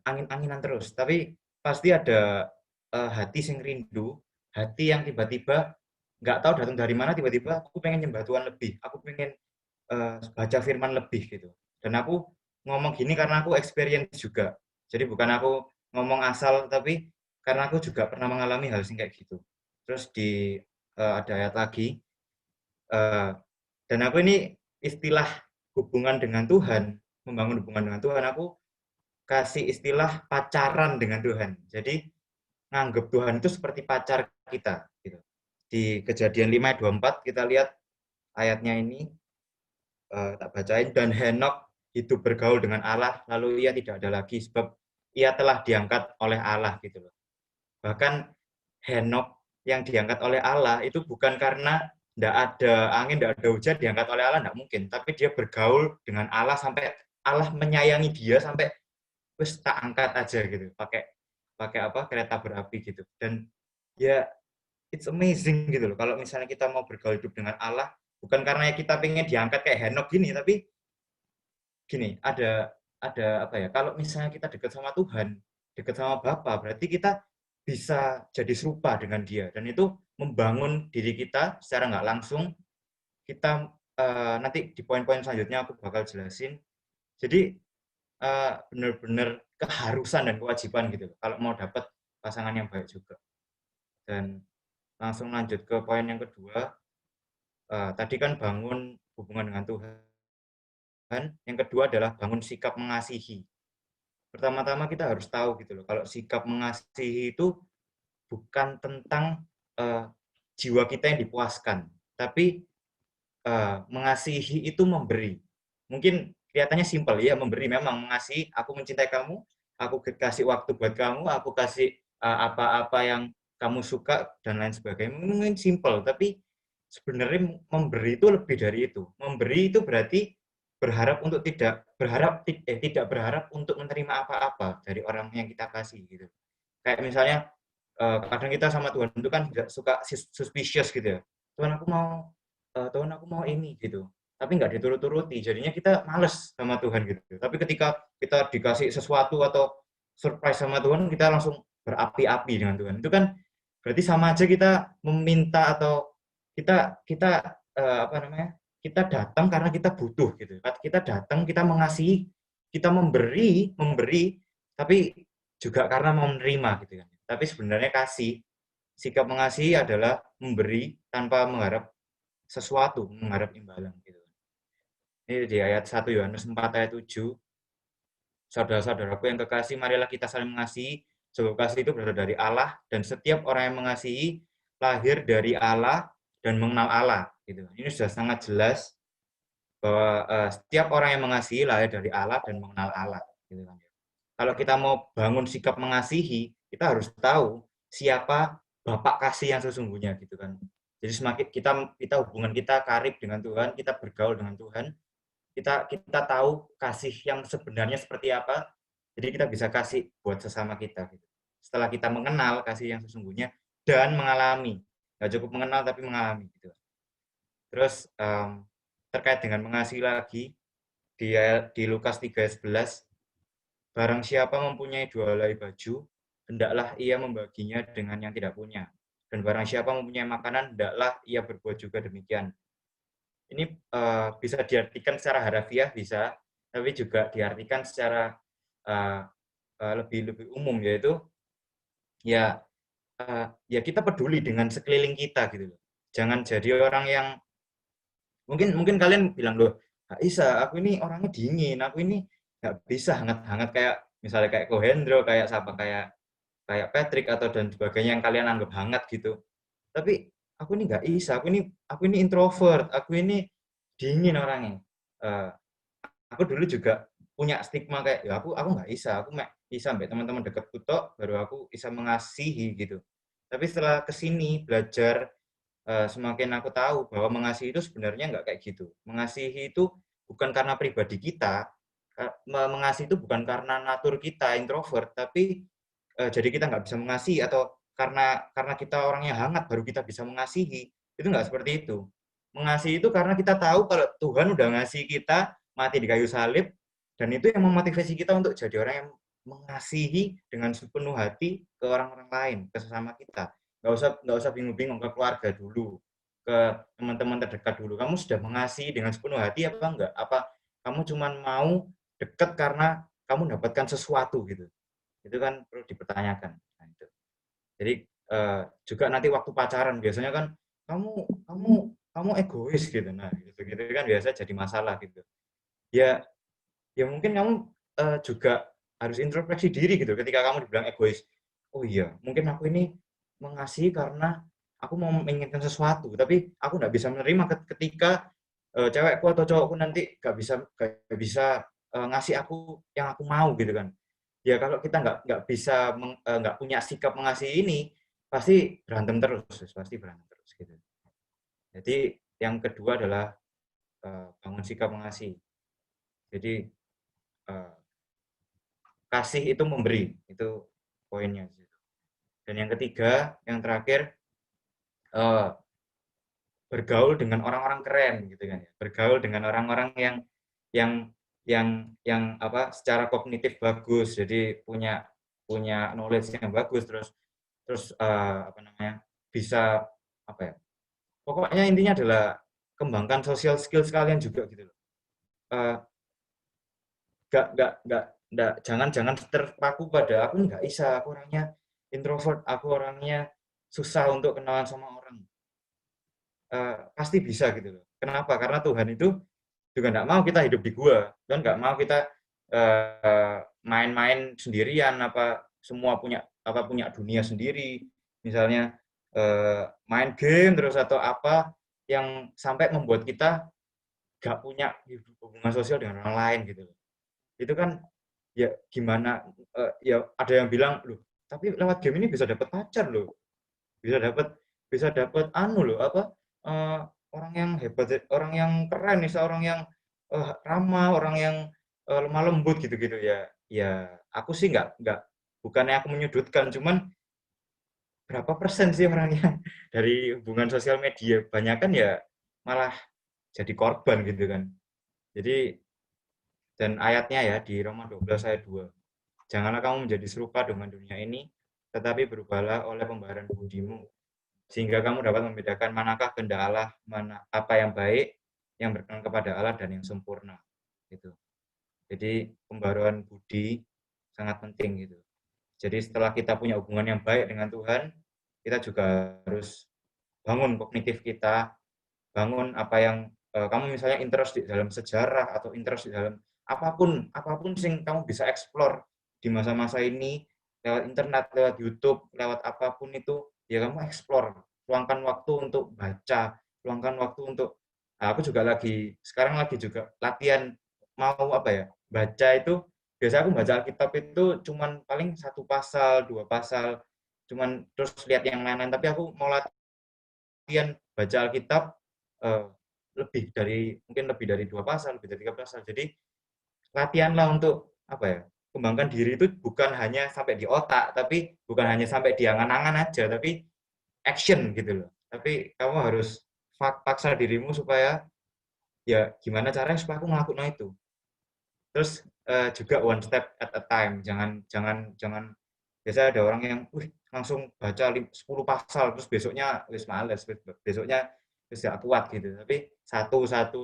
angin-anginan terus, tapi pasti ada hati yang rindu, hati yang tiba-tiba nggak tahu datang dari mana, tiba-tiba aku pengen nyembah Tuhan lebih, aku pengen baca firman lebih gitu. Dan aku ngomong gini karena aku experience juga, jadi bukan aku ngomong asal, tapi karena aku juga pernah mengalami hal yang kayak gitu. Terus ada ayat lagi, dan aku ini istilah hubungan dengan Tuhan, membangun hubungan dengan Tuhan, aku kasih istilah pacaran dengan Tuhan. Jadi nganggep Tuhan itu seperti pacar kita gitu. Di Kejadian 5 ayat 24 kita lihat ayatnya ini, tak bacain, dan Henokh hidup bergaul dengan Allah lalu ia tidak ada lagi sebab ia telah diangkat oleh Allah gitu loh. Bahkan Henokh yang diangkat oleh Allah itu bukan karena tidak ada angin, tidak ada hujan, diangkat oleh Allah, tidak mungkin, tapi dia bergaul dengan Allah sampai Allah menyayangi dia sampai wes tak angkat aja gitu, pakai kereta berapi gitu. Dan ya it's amazing gitu loh kalau misalnya kita mau bergaul hidup dengan Allah, bukan karena kita pengen diangkat kayak Henokh gini, tapi gini, ada kalau misalnya kita dekat sama Tuhan, dekat sama Bapa, berarti kita bisa jadi serupa dengan dia, dan itu membangun diri kita secara nggak langsung. Kita nanti di poin-poin selanjutnya aku bakal jelasin. Jadi benar-benar keharusan dan kewajiban gitu kalau mau dapat pasangan yang baik juga. Dan langsung lanjut ke poin yang kedua. Tadi kan bangun hubungan dengan Tuhan, yang kedua adalah bangun sikap mengasihi. Pertama-tama kita harus tahu gitu loh, kalau sikap mengasihi itu bukan tentang jiwa kita yang dipuaskan, tapi mengasihi itu memberi. Mungkin kelihatannya simpel ya, memberi, memang mengasihi, aku mencintai kamu, aku kasih waktu buat kamu, aku kasih apa-apa yang kamu suka dan lain sebagainya. Mungkin simpel, tapi sebenarnya memberi itu lebih dari itu. Memberi itu berarti tidak berharap untuk menerima apa-apa dari orang yang kita kasih gitu. Kayak misalnya kadang kita sama Tuhan itu kan suka suspicious gitu ya. Tuhan aku mau ini gitu. Tapi nggak diturut-turuti, jadinya kita males sama Tuhan gitu. Tapi ketika kita dikasih sesuatu atau surprise sama Tuhan, kita langsung berapi-api dengan Tuhan. Itu kan berarti sama aja kita meminta atau kita datang karena kita butuh gitu. Kita datang, kita mengasihi, kita memberi, tapi juga karena mau menerima gitu kan. Tapi sebenarnya sikap mengasihi adalah memberi tanpa mengharap sesuatu, mengharap imbalan gitu. Ini di ayat 1 Yohanes 4 ayat 7. Saudara-saudaraku yang kekasih, marilah kita saling mengasihi, sebab kasih itu berasal dari Allah, dan setiap orang yang mengasihi lahir dari Allah dan mengenal Allah. Gitu. Ini sudah sangat jelas bahwa setiap orang yang mengasihi lahir dari Allah dan mengenal Allah. Gitu kan. Kalau kita mau bangun sikap mengasihi, kita harus tahu siapa Bapak kasih yang sesungguhnya, gitu kan. Jadi semakin kita hubungan kita karib dengan Tuhan, kita bergaul dengan Tuhan, kita tahu kasih yang sebenarnya seperti apa, jadi kita bisa kasih buat sesama kita. Gitu. Setelah kita mengenal kasih yang sesungguhnya dan mengalami, nggak cukup mengenal tapi mengalami. Gitu. Terus terkait dengan mengasihi lagi, di Lukas 3:11, barang siapa mempunyai 2 helai baju, hendaklah ia membaginya dengan yang tidak punya. Dan barang siapa mempunyai makanan, hendaklah ia berbuat juga demikian. Ini bisa diartikan secara harafiah, bisa, tapi juga diartikan secara lebih umum, yaitu ya kita peduli dengan sekeliling kita gitu loh. Jangan jadi orang yang mungkin kalian bilang, loh, Isa, aku ini orangnya dingin, aku ini nggak bisa hangat-hangat kayak misalnya kayak Kohendro, kayak siapa, kayak Patrick atau dan sebagainya yang kalian anggap hangat gitu. Tapi aku ini nggak bisa, aku ini introvert, aku ini dingin orangnya. Aku dulu juga punya stigma kayak, ya aku nggak bisa, aku bisa sampai teman-teman dekatku tok, baru aku bisa mengasihi gitu. Tapi setelah kesini belajar, semakin aku tahu bahwa mengasihi itu sebenarnya nggak kayak gitu. Mengasihi itu bukan karena pribadi kita, mengasihi itu bukan karena natur kita introvert, tapi jadi kita nggak bisa mengasihi atau karena kita orangnya hangat baru kita bisa mengasihi. Itu nggak seperti itu. Mengasihi itu karena kita tahu kalau Tuhan udah ngasih kita mati di kayu salib, dan itu yang memotivasi kita untuk jadi orang yang mengasihi dengan sepenuh hati ke orang-orang lain, ke sesama kita. Nggak usah bingung-bingung ke keluarga dulu, ke teman-teman terdekat dulu. Kamu sudah mengasihi dengan sepenuh hati apa enggak? Apa kamu cuma mau dekat karena kamu mendapatkan sesuatu gitu? Itu kan perlu dipertanyakan. Nah, itu. Jadi juga nanti waktu pacaran biasanya kan kamu egois gitu. Nah, gitu kan biasa jadi masalah gitu. Ya mungkin kamu juga harus introspeksi diri gitu ketika kamu dibilang egois. Oh iya, mungkin aku ini mengasihi karena aku mau menginginkan sesuatu, tapi aku nggak bisa menerima ketika cewekku atau cowokku nanti nggak bisa ngasih aku yang aku mau gitu kan. Ya kalau kita nggak bisa nggak punya sikap mengasihi ini, pasti berantem terus gitu. Jadi yang kedua adalah bangun sikap mengasihi. Jadi kasih itu memberi, itu poinnya. Dan yang ketiga, yang terakhir, bergaul dengan orang-orang keren gitu kan ya. Bergaul dengan orang-orang yang apa secara kognitif bagus, jadi punya knowledge yang bagus, terus apa namanya, bisa apa ya, pokoknya intinya adalah kembangkan social skills kalian juga gitu loh. Jangan terpaku pada aku nggak bisa, aku orangnya introvert, aku orangnya susah untuk kenalan sama orang. Pasti bisa gitu loh. Kenapa? Karena Tuhan itu juga nggak mau kita hidup di gua, Tuhan nggak mau kita main-main sendirian, semua punya dunia sendiri, misalnya main game terus atau apa yang sampai membuat kita nggak punya hubungan sosial dengan orang lain gitu loh. Itu kan ya gimana, ya ada yang bilang, loh tapi lewat game ini bisa dapat pacar loh, bisa dapat loh apa, orang yang hebat, orang yang keren, orang yang ramah, orang yang lemah lembut gitu-gitu ya aku sih bukannya aku menyudutkan, cuman berapa persen sih orangnya dari hubungan sosial media, banyak kan ya malah jadi korban gitu kan. Jadi dan ayatnya ya di Roma 12 ayat 2. Janganlah kamu menjadi serupa dengan dunia ini, tetapi berubahlah oleh pembaharuan budimu, sehingga kamu dapat membedakan manakah kehendak Allah, apa yang baik, yang berkenan kepada Allah dan yang sempurna. Gitu. Jadi pembaharuan budi sangat penting gitu. Jadi setelah kita punya hubungan yang baik dengan Tuhan, kita juga harus bangun kognitif kita, bangun apa yang kamu misalnya interest di dalam sejarah atau interest di dalam apapun sing kamu bisa explore di masa-masa ini lewat internet, lewat YouTube, lewat apapun itu, ya kamu explore. Luangkan waktu untuk baca, luangkan waktu untuk aku juga sekarang lagi juga latihan mau baca itu. Biasa aku baca Alkitab itu cuman paling 1 pasal, 2 pasal, cuman terus lihat yang lain-lain, tapi aku mau latihan baca Alkitab mungkin lebih dari 2 pasal, lebih dari 3 pasal. Jadi latihanlah untuk kembangkan diri itu bukan hanya sampai di otak, tapi bukan hanya sampai di angan-angan aja, tapi action gitu loh. Tapi kamu harus paksa dirimu supaya ya gimana caranya supaya aku ngelakuin itu. Terus juga one step at a time. Jangan biasa ada orang yang langsung baca 10 pasal terus besoknya wis males, besoknya wis gak kuat gitu. Tapi 1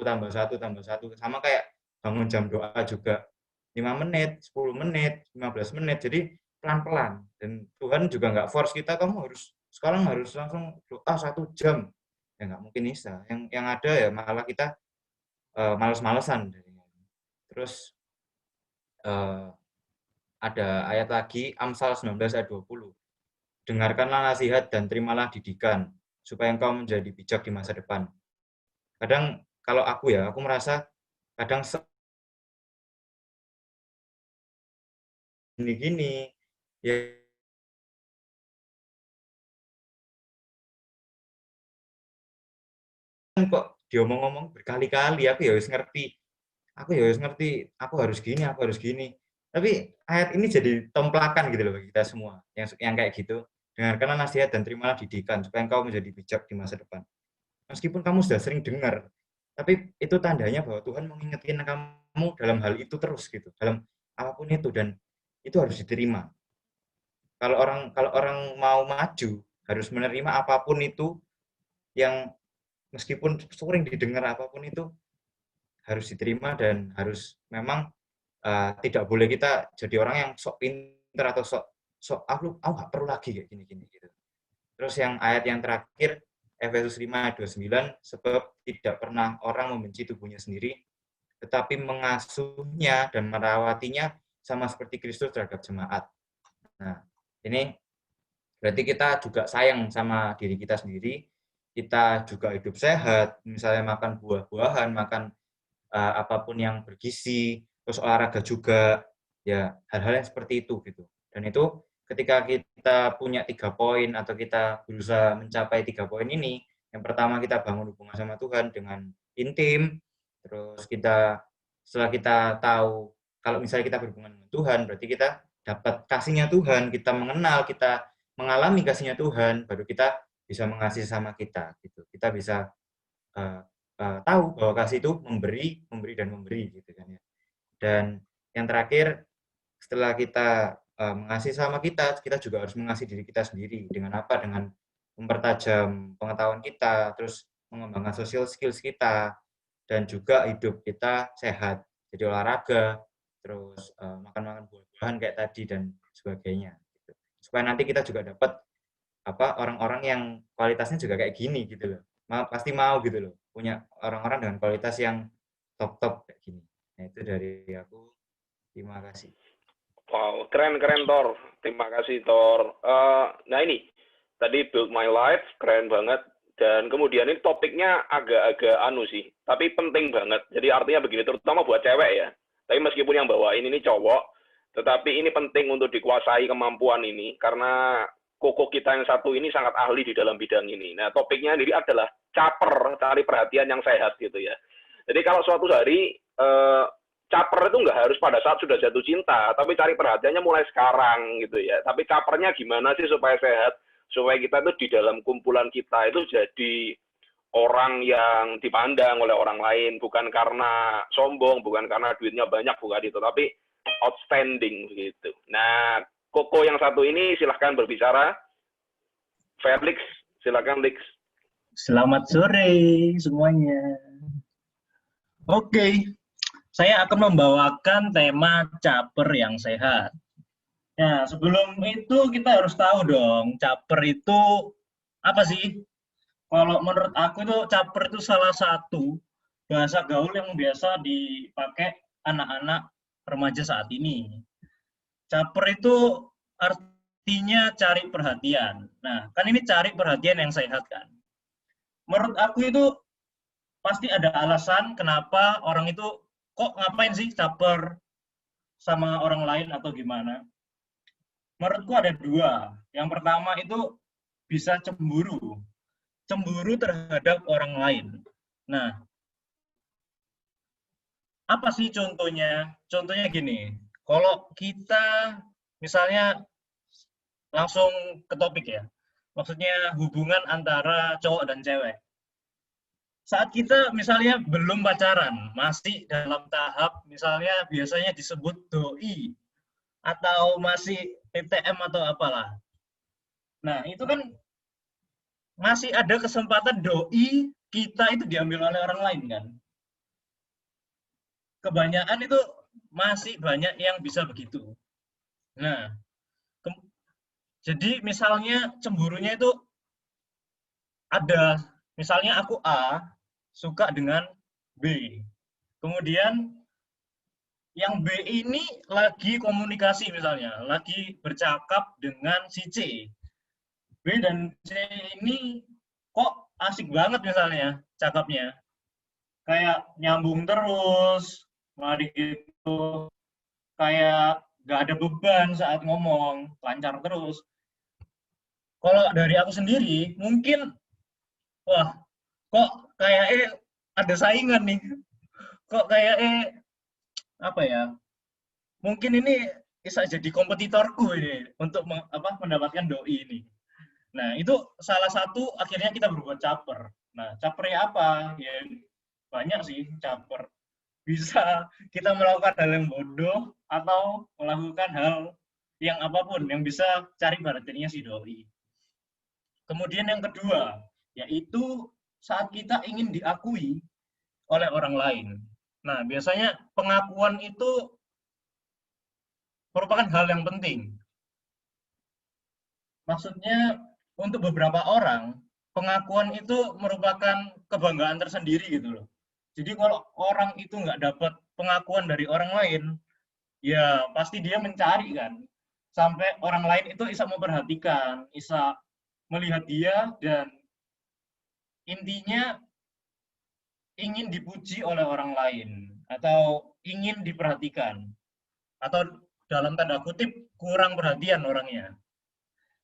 tambah 1 tambah 1 sama kayak bangun jam doa juga 5 menit, 10 menit, 15 menit. Jadi pelan-pelan. Dan Tuhan juga nggak force kita, kamu sekarang harus langsung doa 1 jam. Ya nggak mungkin bisa. Yang ada ya malah kita males-malesan. Terus ada ayat lagi, Amsal 19 ayat 20. Dengarkanlah nasihat dan terimalah didikan, supaya engkau menjadi bijak di masa depan. Kadang kalau aku merasa kadang gini-gini, ya kok diomong-ngomong berkali-kali, aku ya harus ngerti, aku harus gini. Tapi ayat ini jadi templakan gitu loh bagi kita semua, yang kayak gitu. Dengarkanlah nasihat dan terimalah didikan, supaya engkau menjadi bijak di masa depan. Meskipun kamu sudah sering dengar, tapi itu tandanya bahwa Tuhan mengingatkan kamu dalam hal itu terus gitu, dalam apapun itu, dan itu harus diterima. Kalau orang mau maju, harus menerima apapun itu, yang meskipun sering didengar apapun itu harus diterima, dan harus memang tidak boleh kita jadi orang yang sok pinter atau sok aku nggak perlu lagi kayak gini gitu. Terus yang ayat yang terakhir Efesus 5 ayat 29, sebab tidak pernah orang membenci tubuhnya sendiri, tetapi mengasuhnya dan merawatinya sama seperti Kristus terhadap jemaat. Nah, ini berarti kita juga sayang sama diri kita sendiri, kita juga hidup sehat, misalnya makan buah-buahan, makan apapun yang bergizi, terus olahraga juga, ya hal-hal yang seperti itu gitu. Dan itu ketika kita punya 3 poin atau kita berusaha mencapai 3 poin ini, yang pertama kita bangun hubungan sama Tuhan dengan intim, terus setelah kita tahu kalau misalnya kita berhubungan dengan Tuhan, berarti kita dapat kasihnya Tuhan, kita mengenal, kita mengalami kasihnya Tuhan, baru kita bisa mengasihi sama kita gitu. Kita bisa tahu bahwa kasih itu memberi dan memberi gitu kan ya. Dan yang terakhir, setelah kita mengasihi sama kita juga harus mengasihi diri kita sendiri. Dengan apa? Dengan mempertajam pengetahuan kita, terus mengembangkan social skills kita, dan juga hidup kita sehat. Jadi olahraga, terus makan buah-buahan kayak tadi dan sebagainya. Gitu. Supaya nanti kita juga dapat orang-orang yang kualitasnya juga kayak gini gitu loh. Pasti mau gitu loh, punya orang-orang dengan kualitas yang top kayak gini. Nah, itu dari aku. Terima kasih. Wow, keren Thor. Terima kasih Thor. Nah ini tadi Build My Life, keren banget. Dan kemudian ini topiknya agak-agak sih, tapi penting banget. Jadi artinya begini, terutama buat cewek ya. Tapi meskipun yang bawain ini cowok, tetapi ini penting untuk dikuasai kemampuan ini, karena koko kita yang satu ini sangat ahli di dalam bidang ini. Nah, topiknya sendiri adalah caper, cari perhatian yang sehat gitu ya. Jadi kalau suatu hari caper itu nggak harus pada saat sudah jatuh cinta, tapi cari perhatiannya mulai sekarang gitu ya. Tapi capernya gimana sih supaya sehat, supaya kita itu di dalam kumpulan kita itu jadi orang yang dipandang oleh orang lain, bukan karena sombong, bukan karena duitnya banyak, bukan itu, tapi outstanding gitu. Nah, Koko yang satu ini silahkan berbicara. Felix, silakan Lex. Selamat sore semuanya. Oke, saya akan membawakan tema caper yang sehat. Nah, sebelum itu kita harus tahu dong, caper itu apa sih? Kalau menurut aku itu caper itu salah satu bahasa gaul yang biasa dipakai anak-anak remaja saat ini. Caper itu artinya cari perhatian. Nah, kan ini cari perhatian yang sehat kan. Menurut aku itu pasti ada alasan kenapa orang itu kok ngapain sih caper sama orang lain atau gimana. Menurutku ada dua. Yang pertama itu bisa cemburu. Cemburu terhadap orang lain. Nah, apa sih contohnya? Contohnya gini, kalau kita misalnya langsung ke topik ya, maksudnya hubungan antara cowok dan cewek. Saat kita misalnya belum pacaran, masih dalam tahap misalnya biasanya disebut doi, atau masih PTM atau apalah. Nah, itu kan masih ada kesempatan doi kita itu diambil oleh orang lain kan. Kebanyakan itu masih banyak yang bisa begitu. Nah, jadi misalnya cemburunya itu ada, misalnya aku A suka dengan B. Kemudian yang B ini lagi komunikasi misalnya, lagi bercakap dengan si C. B dan C ini kok asik banget misalnya cakapnya. Kayak nyambung terus, mari gitu. Kayak nggak ada beban saat ngomong, lancar terus. Kalau dari aku sendiri, mungkin, wah, kok kayaknya ada saingan nih. Kok kayaknya, apa ya, mungkin ini bisa jadi kompetitorku ini untuk mendapatkan doi ini. Nah, itu salah satu akhirnya kita berbuat caper. Nah, capernya apa? Ya, banyak sih caper. Bisa kita melakukan hal yang bodoh atau melakukan hal yang apapun yang bisa cari perhatiannya si doi. Kemudian yang kedua, yaitu saat kita ingin diakui oleh orang lain. Nah, biasanya pengakuan itu merupakan hal yang penting. Maksudnya, untuk beberapa orang, pengakuan itu merupakan kebanggaan tersendiri gitu loh. Jadi kalau orang itu nggak dapat pengakuan dari orang lain, ya pasti dia mencari kan. Sampai orang lain itu bisa memperhatikan, bisa melihat dia, dan intinya ingin dipuji oleh orang lain, atau ingin diperhatikan, atau dalam tanda kutip kurang perhatian orangnya.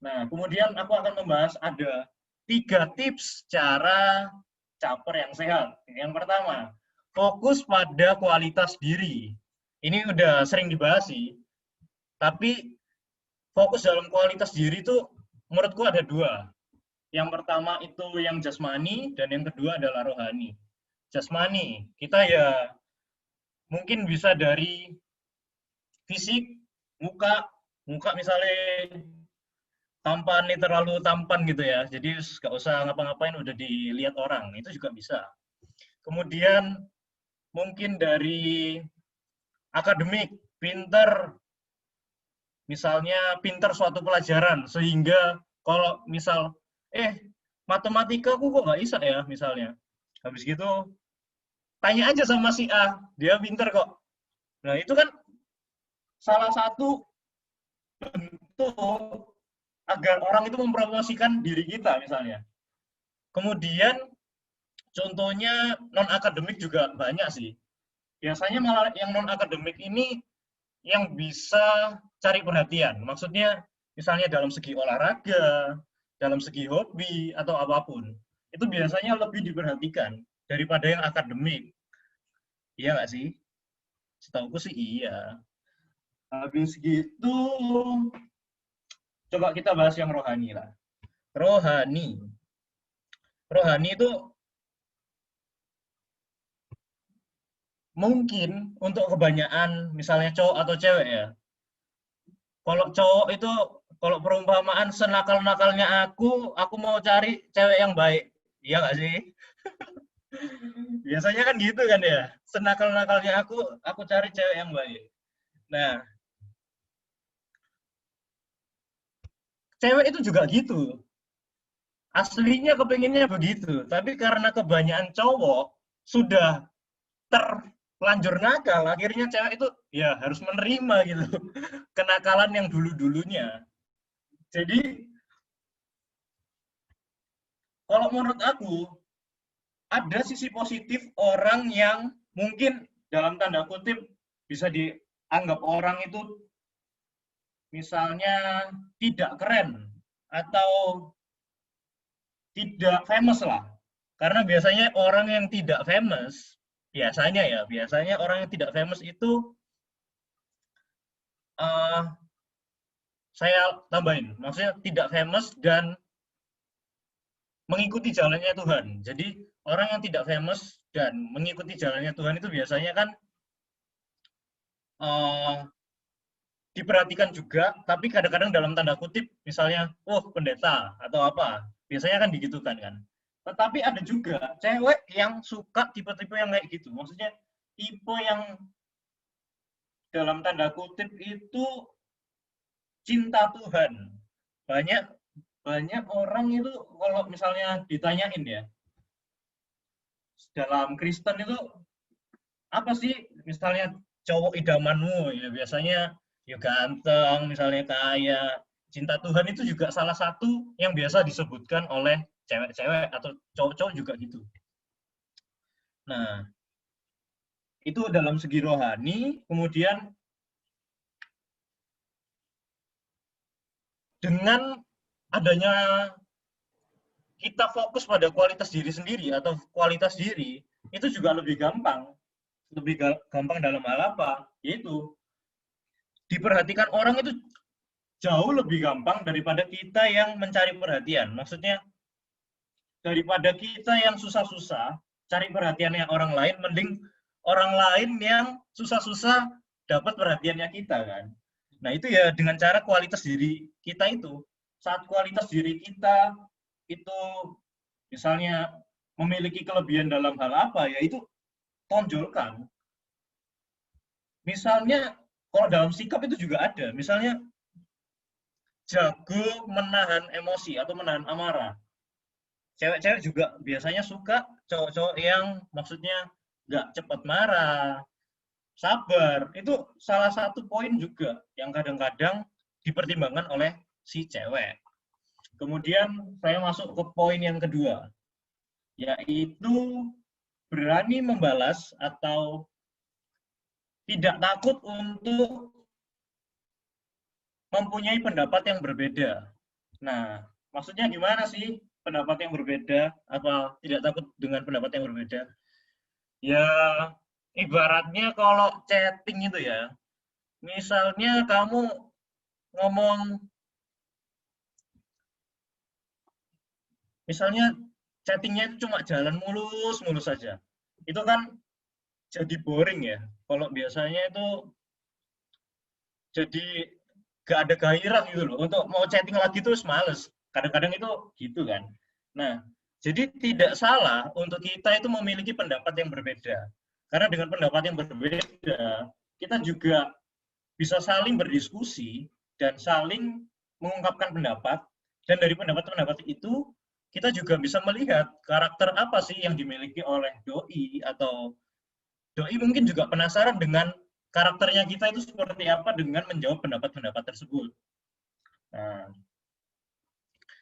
Nah, kemudian aku akan membahas ada 3 tips cara caper yang sehat. Yang pertama, fokus pada kualitas diri. Ini udah sering dibahas sih, tapi fokus dalam kualitas diri itu menurutku ada 2. Yang pertama itu yang jasmani, dan yang kedua adalah rohani. Jasmani, kita ya mungkin bisa dari fisik, muka misalnya tampannya terlalu tampan gitu ya, jadi nggak usah ngapa-ngapain udah dilihat orang, itu juga bisa. Kemudian mungkin dari akademik, pinter, misalnya pinter suatu pelajaran, sehingga kalau misal, matematika aku kok nggak bisa ya misalnya, habis gitu tanya aja sama si A, dia pinter kok. Nah, itu kan salah satu bentuk agar orang itu mempromosikan diri kita misalnya. Kemudian contohnya non-akademik juga banyak sih. Biasanya malah yang non-akademik ini yang bisa cari perhatian. Maksudnya misalnya dalam segi olahraga, dalam segi hobi, atau apapun. Itu biasanya lebih diperhatikan daripada yang akademik. Iya nggak sih? Setauku sih iya. Habis gitu, coba kita bahas yang rohani lah. Rohani. Rohani itu mungkin untuk kebanyakan misalnya cowok atau cewek ya. Kalau cowok itu, kalau perumpamaan senakal-nakalnya aku mau cari cewek yang baik. Iya nggak sih? Biasanya kan gitu kan ya. Senakal-nakalnya aku cari cewek yang baik. Nah, cewek itu juga gitu. Aslinya kepinginnya begitu. Tapi karena kebanyakan cowok sudah terlanjur nakal, akhirnya cewek itu ya harus menerima gitu kenakalan yang dulu-dulunya. Jadi kalau menurut aku ada sisi positif orang yang mungkin dalam tanda kutip bisa dianggap orang itu misalnya tidak keren atau tidak famous lah. Karena biasanya orang yang tidak famous, biasanya orang yang tidak famous itu saya tambahin, maksudnya tidak famous dan mengikuti jalannya Tuhan. Jadi orang yang tidak famous dan mengikuti jalannya Tuhan itu biasanya kan diperhatikan juga, tapi kadang-kadang dalam tanda kutip, misalnya, pendeta atau apa, biasanya kan digitukan kan. Tetapi ada juga cewek yang suka tipe-tipe yang kayak gitu. Maksudnya tipe yang dalam tanda kutip itu cinta Tuhan. Banyak orang itu kalau misalnya ditanyain ya, dalam Kristen itu apa sih misalnya cowok idamanmu, ya biasanya ya ganteng, misalnya kaya. Cinta Tuhan itu juga salah satu yang biasa disebutkan oleh cewek-cewek atau cowok-cowok juga gitu. Nah, itu dalam segi rohani. Kemudian dengan adanya kita fokus pada kualitas diri sendiri atau kualitas diri, itu juga lebih gampang. Lebih gampang dalam hal apa? Yaitu diperhatikan orang itu jauh lebih gampang daripada kita yang mencari perhatian. Maksudnya daripada kita yang susah-susah cari perhatiannya orang lain, mending orang lain yang susah-susah dapat perhatiannya kita kan. Nah itu ya dengan cara kualitas diri kita itu. Saat kualitas diri kita itu misalnya memiliki kelebihan dalam hal apa, ya itu tonjolkan. Misalnya kalau dalam sikap itu juga ada, misalnya jago menahan emosi atau menahan amarah. Cewek-cewek juga biasanya suka cowok-cowok yang maksudnya nggak cepat marah, sabar. Itu salah satu poin juga yang kadang-kadang dipertimbangkan oleh si cewek. Kemudian saya masuk ke poin yang kedua, yaitu berani membalas atau tidak takut untuk mempunyai pendapat yang berbeda. Nah, maksudnya gimana sih pendapat yang berbeda atau tidak takut dengan pendapat yang berbeda? Ya, ibaratnya kalau chatting itu ya, misalnya kamu ngomong, misalnya chattingnya itu cuma jalan mulus-mulus saja. Itu kan jadi boring ya. Kalau biasanya itu jadi gak ada gairah gitu loh. Untuk mau chatting lagi terus males. Kadang-kadang itu gitu kan. Nah, jadi tidak salah untuk kita itu memiliki pendapat yang berbeda. Karena dengan pendapat yang berbeda, kita juga bisa saling berdiskusi dan saling mengungkapkan pendapat. Dan dari pendapat-pendapat itu, kita juga bisa melihat karakter apa sih yang dimiliki oleh doi, atau doi mungkin juga penasaran dengan karakternya kita itu seperti apa dengan menjawab pendapat-pendapat tersebut. Nah,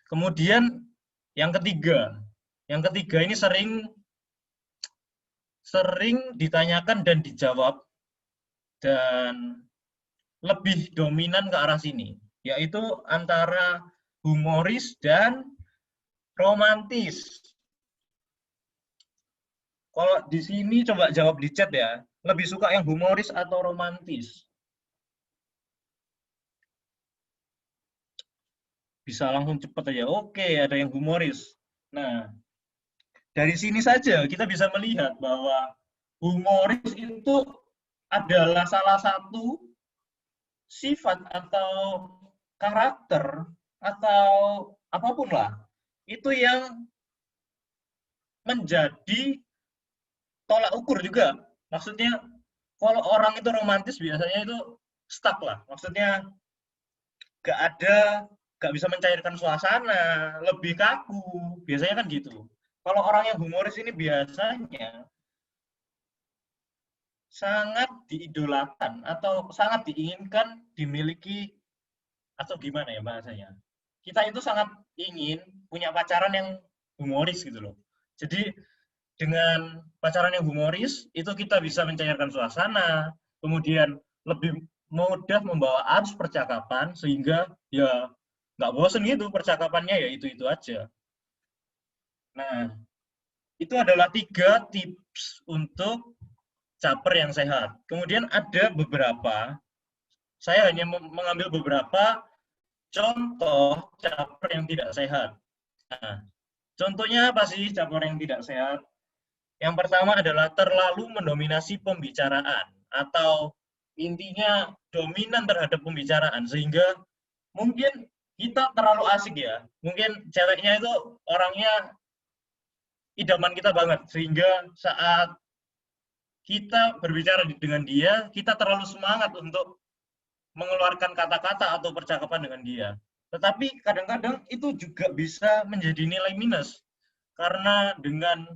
kemudian yang ketiga ini sering ditanyakan dan dijawab dan lebih dominan ke arah sini, yaitu antara humoris dan romantis. Kalau di sini coba jawab di chat ya, lebih suka yang humoris atau romantis? Bisa langsung cepat aja. Oke, ada yang humoris. Nah, dari sini saja kita bisa melihat bahwa humoris itu adalah salah satu sifat atau karakter atau apapun lah, itu yang menjadi tolak ukur juga. Maksudnya kalau orang itu romantis biasanya itu stuck lah. Maksudnya gak bisa mencairkan suasana, lebih kaku. Biasanya kan gitu. Kalau orang yang humoris ini biasanya sangat diidolakan atau sangat diinginkan dimiliki, atau gimana ya bahasanya, kita itu sangat ingin punya pacaran yang humoris gitu loh. Jadi dengan pacaran yang humoris itu kita bisa mencairkan suasana, kemudian lebih mudah membawa arus percakapan sehingga ya nggak bosen gitu percakapannya, ya itu aja. Nah, itu adalah 3 tips untuk caper yang sehat. Kemudian ada beberapa, saya hanya mengambil beberapa contoh caper yang tidak sehat. Nah, contohnya apa sih caper yang tidak sehat? Yang pertama adalah terlalu mendominasi pembicaraan, atau intinya dominan terhadap pembicaraan, sehingga mungkin kita terlalu asik ya. Mungkin ceweknya itu orangnya idaman kita banget, sehingga saat kita berbicara dengan dia, kita terlalu semangat untuk mengeluarkan kata-kata atau percakapan dengan dia. Tetapi kadang-kadang itu juga bisa menjadi nilai minus, karena dengan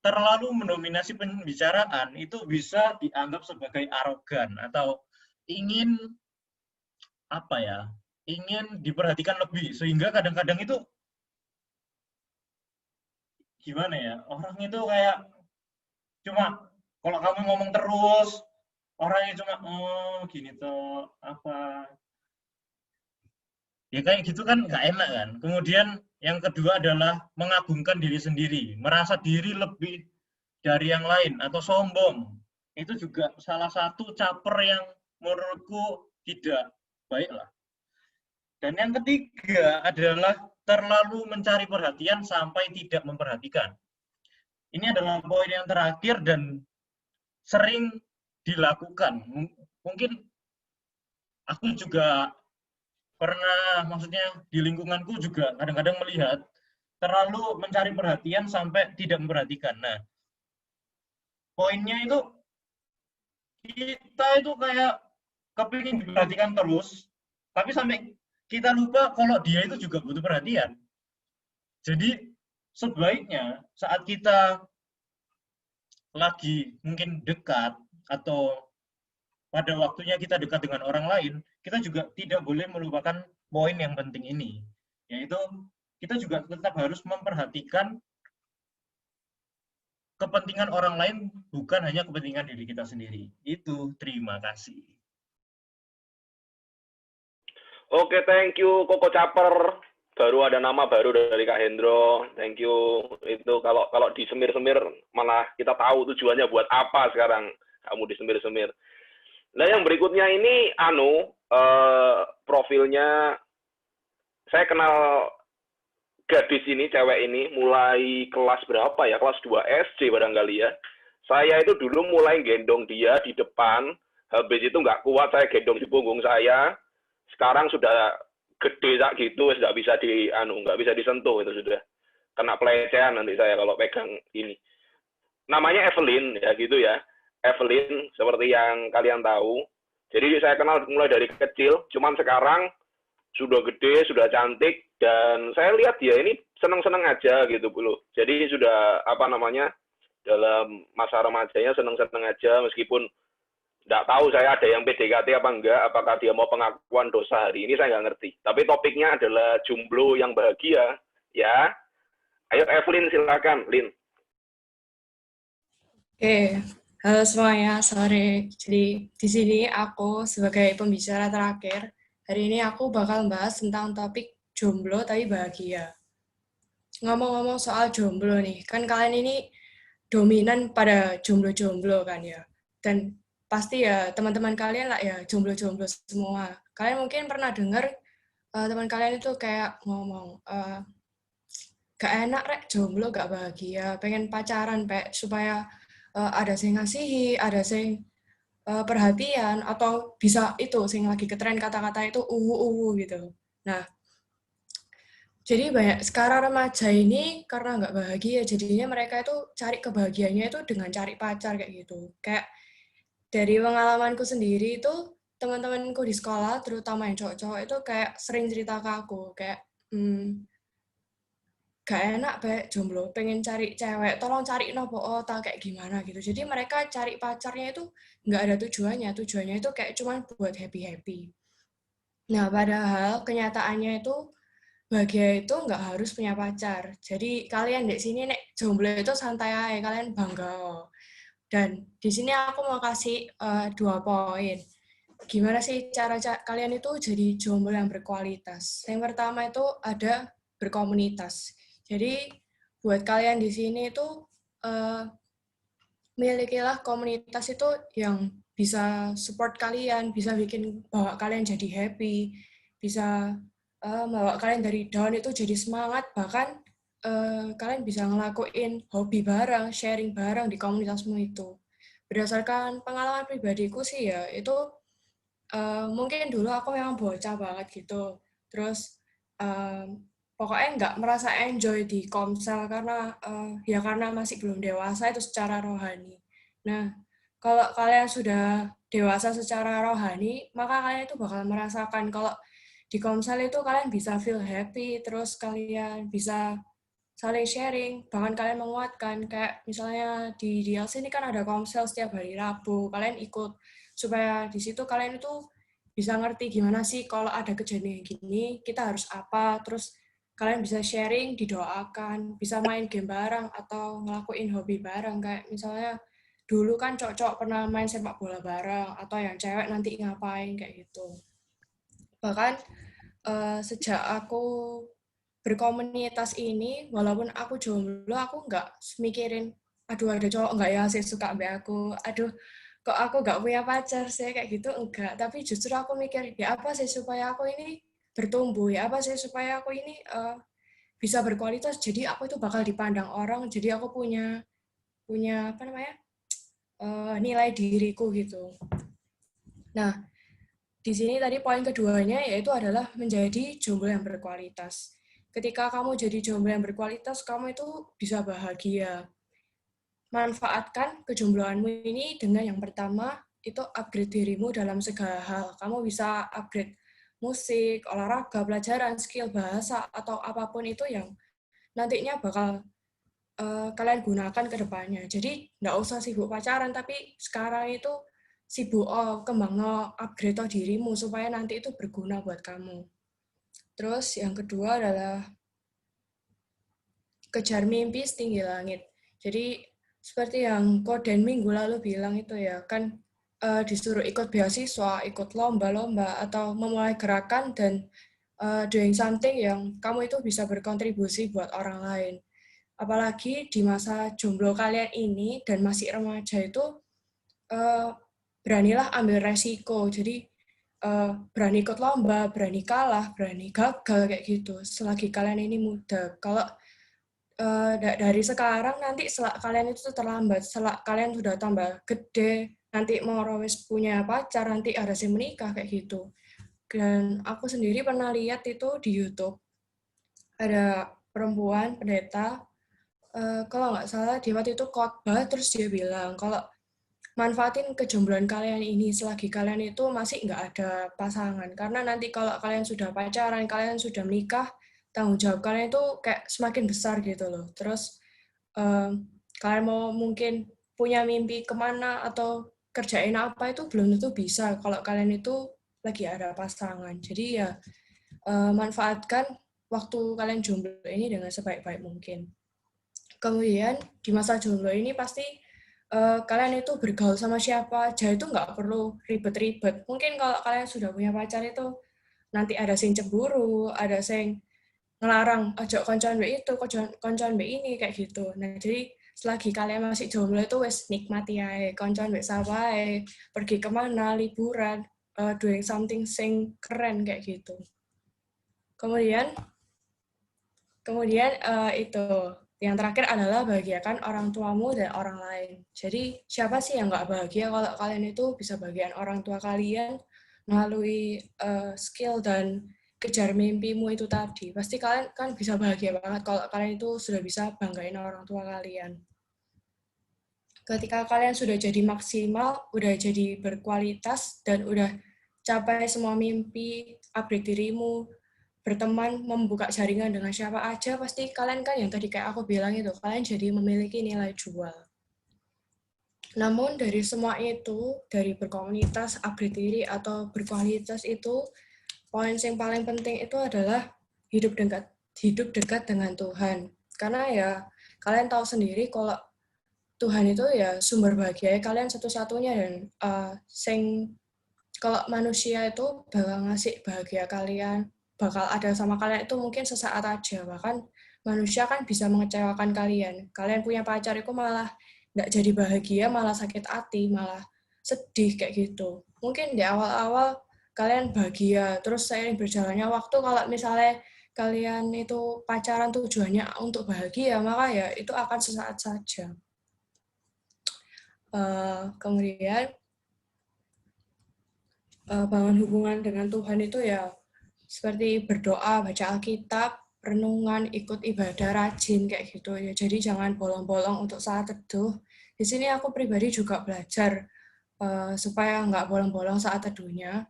terlalu mendominasi pembicaraan itu bisa dianggap sebagai arogan atau ingin apa ya, ingin diperhatikan lebih, sehingga kadang-kadang itu gimana ya, orang itu kayak cuma kalau kamu ngomong terus, orangnya cuma oh gini tuh apa ya, kayak gitu kan nggak enak kan. Kemudian yang kedua adalah mengagungkan diri sendiri, merasa diri lebih dari yang lain atau sombong. Itu juga salah satu caper yang menurutku tidak baik lah. Dan yang ketiga adalah terlalu mencari perhatian sampai tidak memperhatikan. Ini adalah poin yang terakhir dan sering dilakukan. Mungkin aku juga pernah, maksudnya di lingkunganku juga kadang-kadang melihat terlalu mencari perhatian sampai tidak memperhatikan. Nah, poinnya itu kita itu kayak kepingin diperhatikan terus, tapi sampai kita lupa kalau dia itu juga butuh perhatian. Jadi sebaiknya saat kita lagi mungkin dekat atau pada waktunya kita dekat dengan orang lain, kita juga tidak boleh melupakan poin yang penting ini, yaitu kita juga tetap harus memperhatikan kepentingan orang lain, bukan hanya kepentingan diri kita sendiri. Itu, terima kasih. Oke, thank you Koko Caper. Baru ada nama baru dari Kak Hendro. Thank you. Itu kalau disemir-semir malah kita tahu tujuannya buat apa sekarang kamu disemir-semir. Nah, yang berikutnya ini profilnya saya kenal gadis ini, cewek ini mulai kelas berapa ya? Kelas 2 SD barangkali ya. Saya itu dulu mulai gendong dia di depan, habis itu nggak kuat saya gendong di punggung saya. Sekarang sudah gede tak gitu, nggak bisa nggak bisa disentuh, itu sudah kena pelecehan nanti saya kalau pegang ini. Namanya Evelyn ya gitu ya. Evelyn seperti yang kalian tahu. Jadi saya kenal mulai dari kecil, cuman sekarang sudah gede, sudah cantik, dan saya lihat dia ini seneng-seneng aja gitu dulu. Jadi sudah dalam masa remajanya seneng-seneng aja, meskipun nggak tahu saya ada yang PDKT apa enggak, apakah dia mau pengakuan dosa hari ini saya nggak ngerti. Tapi topiknya adalah jomblo yang bahagia, ya. Ayo Evelyn silakan, Lin. Oke, halo semuanya, sore. Jadi di sini aku sebagai pembicara terakhir. Hari ini aku bakal bahas tentang topik jomblo tapi bahagia. Ngomong-ngomong soal jomblo nih, kan kalian ini dominan pada jomblo-jomblo kan ya. Dan pasti ya teman-teman kalian lah ya jomblo-jomblo semua. Kalian mungkin pernah dengar teman kalian itu kayak ngomong, gak enak rek jomblo gak bahagia, pengen pacaran supaya ada yang ngasihi, ada yang perhatian, atau bisa itu sing lagi ketren kata-kata itu gitu. Nah, jadi banyak sekarang remaja ini karena nggak bahagia, jadinya mereka itu cari kebahagiaannya itu dengan cari pacar kayak gitu. Kayak dari pengalamanku sendiri itu teman-temanku di sekolah, terutama yang cowok-cowok itu kayak sering cerita ke aku kayak gak enak baik jomblo, pengen cari cewek, tolong cari nopo tak kayak gimana gitu. Jadi mereka cari pacarnya itu nggak ada tujuannya itu kayak cuman buat happy-happy. Nah, padahal kenyataannya itu bahagia itu nggak harus punya pacar. Jadi kalian di sini nek jomblo itu santai aja, kalian bangga. Dan di sini aku mau kasih 2 poin. Gimana sih cara kalian itu jadi jomblo yang berkualitas? Yang pertama itu ada berkomunitas. Jadi buat kalian di sini itu milikilah komunitas itu yang bisa support kalian, bisa bikin bawa kalian jadi happy, bisa bawa kalian dari down itu jadi semangat, bahkan kalian bisa ngelakuin hobi bareng, sharing bareng di komunitasmu itu. Berdasarkan pengalaman pribadiku sih ya, itu mungkin dulu aku memang bocah banget gitu. Terus pokoknya nggak merasa enjoy di Komsel karena ya karena masih belum dewasa itu secara rohani. Nah, kalau kalian sudah dewasa secara rohani, maka kalian itu bakal merasakan kalau di Komsel itu kalian bisa feel happy, terus kalian bisa saling sharing, bahkan kalian menguatkan. Kayak misalnya di DLC ini kan ada Komsel setiap hari Rabu, kalian ikut supaya di situ kalian itu bisa ngerti gimana sih kalau ada kejadian gini, kita harus apa, terus kalian bisa sharing, didoakan, bisa main game bareng atau ngelakuin hobi bareng. Kayak misalnya dulu kan cowok-cowok pernah main sepak bola bareng, atau yang cewek nanti ngapain, kayak gitu. Bahkan sejak aku berkomunitas ini, walaupun aku jomblo, aku nggak mikirin, aduh ada cowok nggak ya sih suka sama aku, aduh kok aku nggak punya pacar sih, kayak gitu, enggak. Tapi justru aku mikir, ya apa sih supaya aku ini bertumbuh, ya apa sih supaya aku ini bisa berkualitas, jadi aku itu bakal dipandang orang, jadi aku punya apa namanya, nilai diriku gitu. Nah, di sini tadi poin keduanya yaitu adalah menjadi jomblo yang berkualitas. Ketika kamu jadi jomblo yang berkualitas, kamu itu bisa bahagia. Manfaatkan kejombloanmu ini dengan yang pertama, itu upgrade dirimu dalam segala hal. Kamu bisa upgrade musik, olahraga, pelajaran, skill, bahasa, atau apapun itu yang nantinya bakal kalian gunakan ke depannya. Jadi nggak usah sibuk pacaran, tapi sekarang itu sibuk kembang upgrade dirimu supaya nanti itu berguna buat kamu. Terus yang kedua adalah kejar mimpi setinggi langit. Jadi seperti yang Koden minggu lalu bilang itu ya, kan disuruh ikut beasiswa, ikut lomba-lomba, atau memulai gerakan dan doing something yang kamu itu bisa berkontribusi buat orang lain. Apalagi di masa jomblo kalian ini dan masih remaja itu, beranilah ambil resiko. Jadi berani ikut lomba, berani kalah, berani gagal kayak gitu. Selagi kalian ini muda. Kalau dari sekarang nanti kalian itu terlambat. Setelah kalian sudah tambah gede, nanti mau wis punya pacar, nanti ada si menikah kayak gitu. Dan aku sendiri pernah lihat itu di YouTube. Ada perempuan pendeta, kalau nggak salah dia waktu itu khotbah, terus dia bilang kalau manfaatin kejombloan kalian ini selagi kalian itu masih nggak ada pasangan. Karena nanti kalau kalian sudah pacaran, kalian sudah menikah, tanggung jawab kalian itu kayak semakin besar gitu loh. Terus kalian mau mungkin punya mimpi kemana atau kerjain apa itu belum tentu bisa kalau kalian itu lagi ada pasangan. Jadi ya manfaatkan waktu kalian jomblo ini dengan sebaik-baik mungkin. Kemudian di masa jomblo ini pasti kalian itu bergaul sama siapa aja itu nggak perlu ribet-ribet. Mungkin kalau kalian sudah punya pacar itu nanti ada sing cemburu, ada sing ngelarang ojo koncoan mbek itu, koncoan mbek ini kayak gitu. Nah, jadi selagi kalian masih jomblo itu wes nikmati ae, koncoan mbek sapa ae, pergi kemana, liburan, doing something sing keren kayak gitu. Kemudian itu yang terakhir adalah bahagiakan orang tuamu dan orang lain. Jadi siapa sih yang nggak bahagia kalau kalian itu bisa bahagian orang tua kalian melalui skill dan kejar mimpimu itu tadi. Pasti kalian kan bisa bahagia banget kalau kalian itu sudah bisa banggain orang tua kalian. Ketika kalian sudah jadi maksimal, udah jadi berkualitas, dan udah capai semua mimpi, upgrade dirimu, berteman, membuka jaringan dengan siapa aja, pasti kalian kan yang tadi kayak aku bilang itu, kalian jadi memiliki nilai jual. Namun dari semua itu, dari berkomunitas, upgrade diri, atau berkualitas itu, poin yang paling penting itu adalah hidup dekat dengan Tuhan. Karena ya kalian tahu sendiri kalau Tuhan itu ya sumber bahagia kalian satu-satunya, dan kalau manusia itu bakal ngasih bahagia kalian, bakal ada sama kalian itu mungkin sesaat aja. Bahkan manusia kan bisa mengecewakan kalian. Kalian punya pacar itu malah nggak jadi bahagia, malah sakit hati, malah sedih kayak gitu. Mungkin di awal-awal kalian bahagia, terus seiring berjalannya waktu, kalau misalnya kalian itu pacaran tujuannya untuk bahagia, maka ya itu akan sesaat saja. Kemudian bangun hubungan dengan Tuhan itu ya seperti berdoa, baca Alkitab, renungan, ikut ibadah rajin kayak gitu ya. Jadi jangan bolong-bolong untuk saat teduh. Di sini aku pribadi juga belajar supaya nggak bolong-bolong saat teduhnya.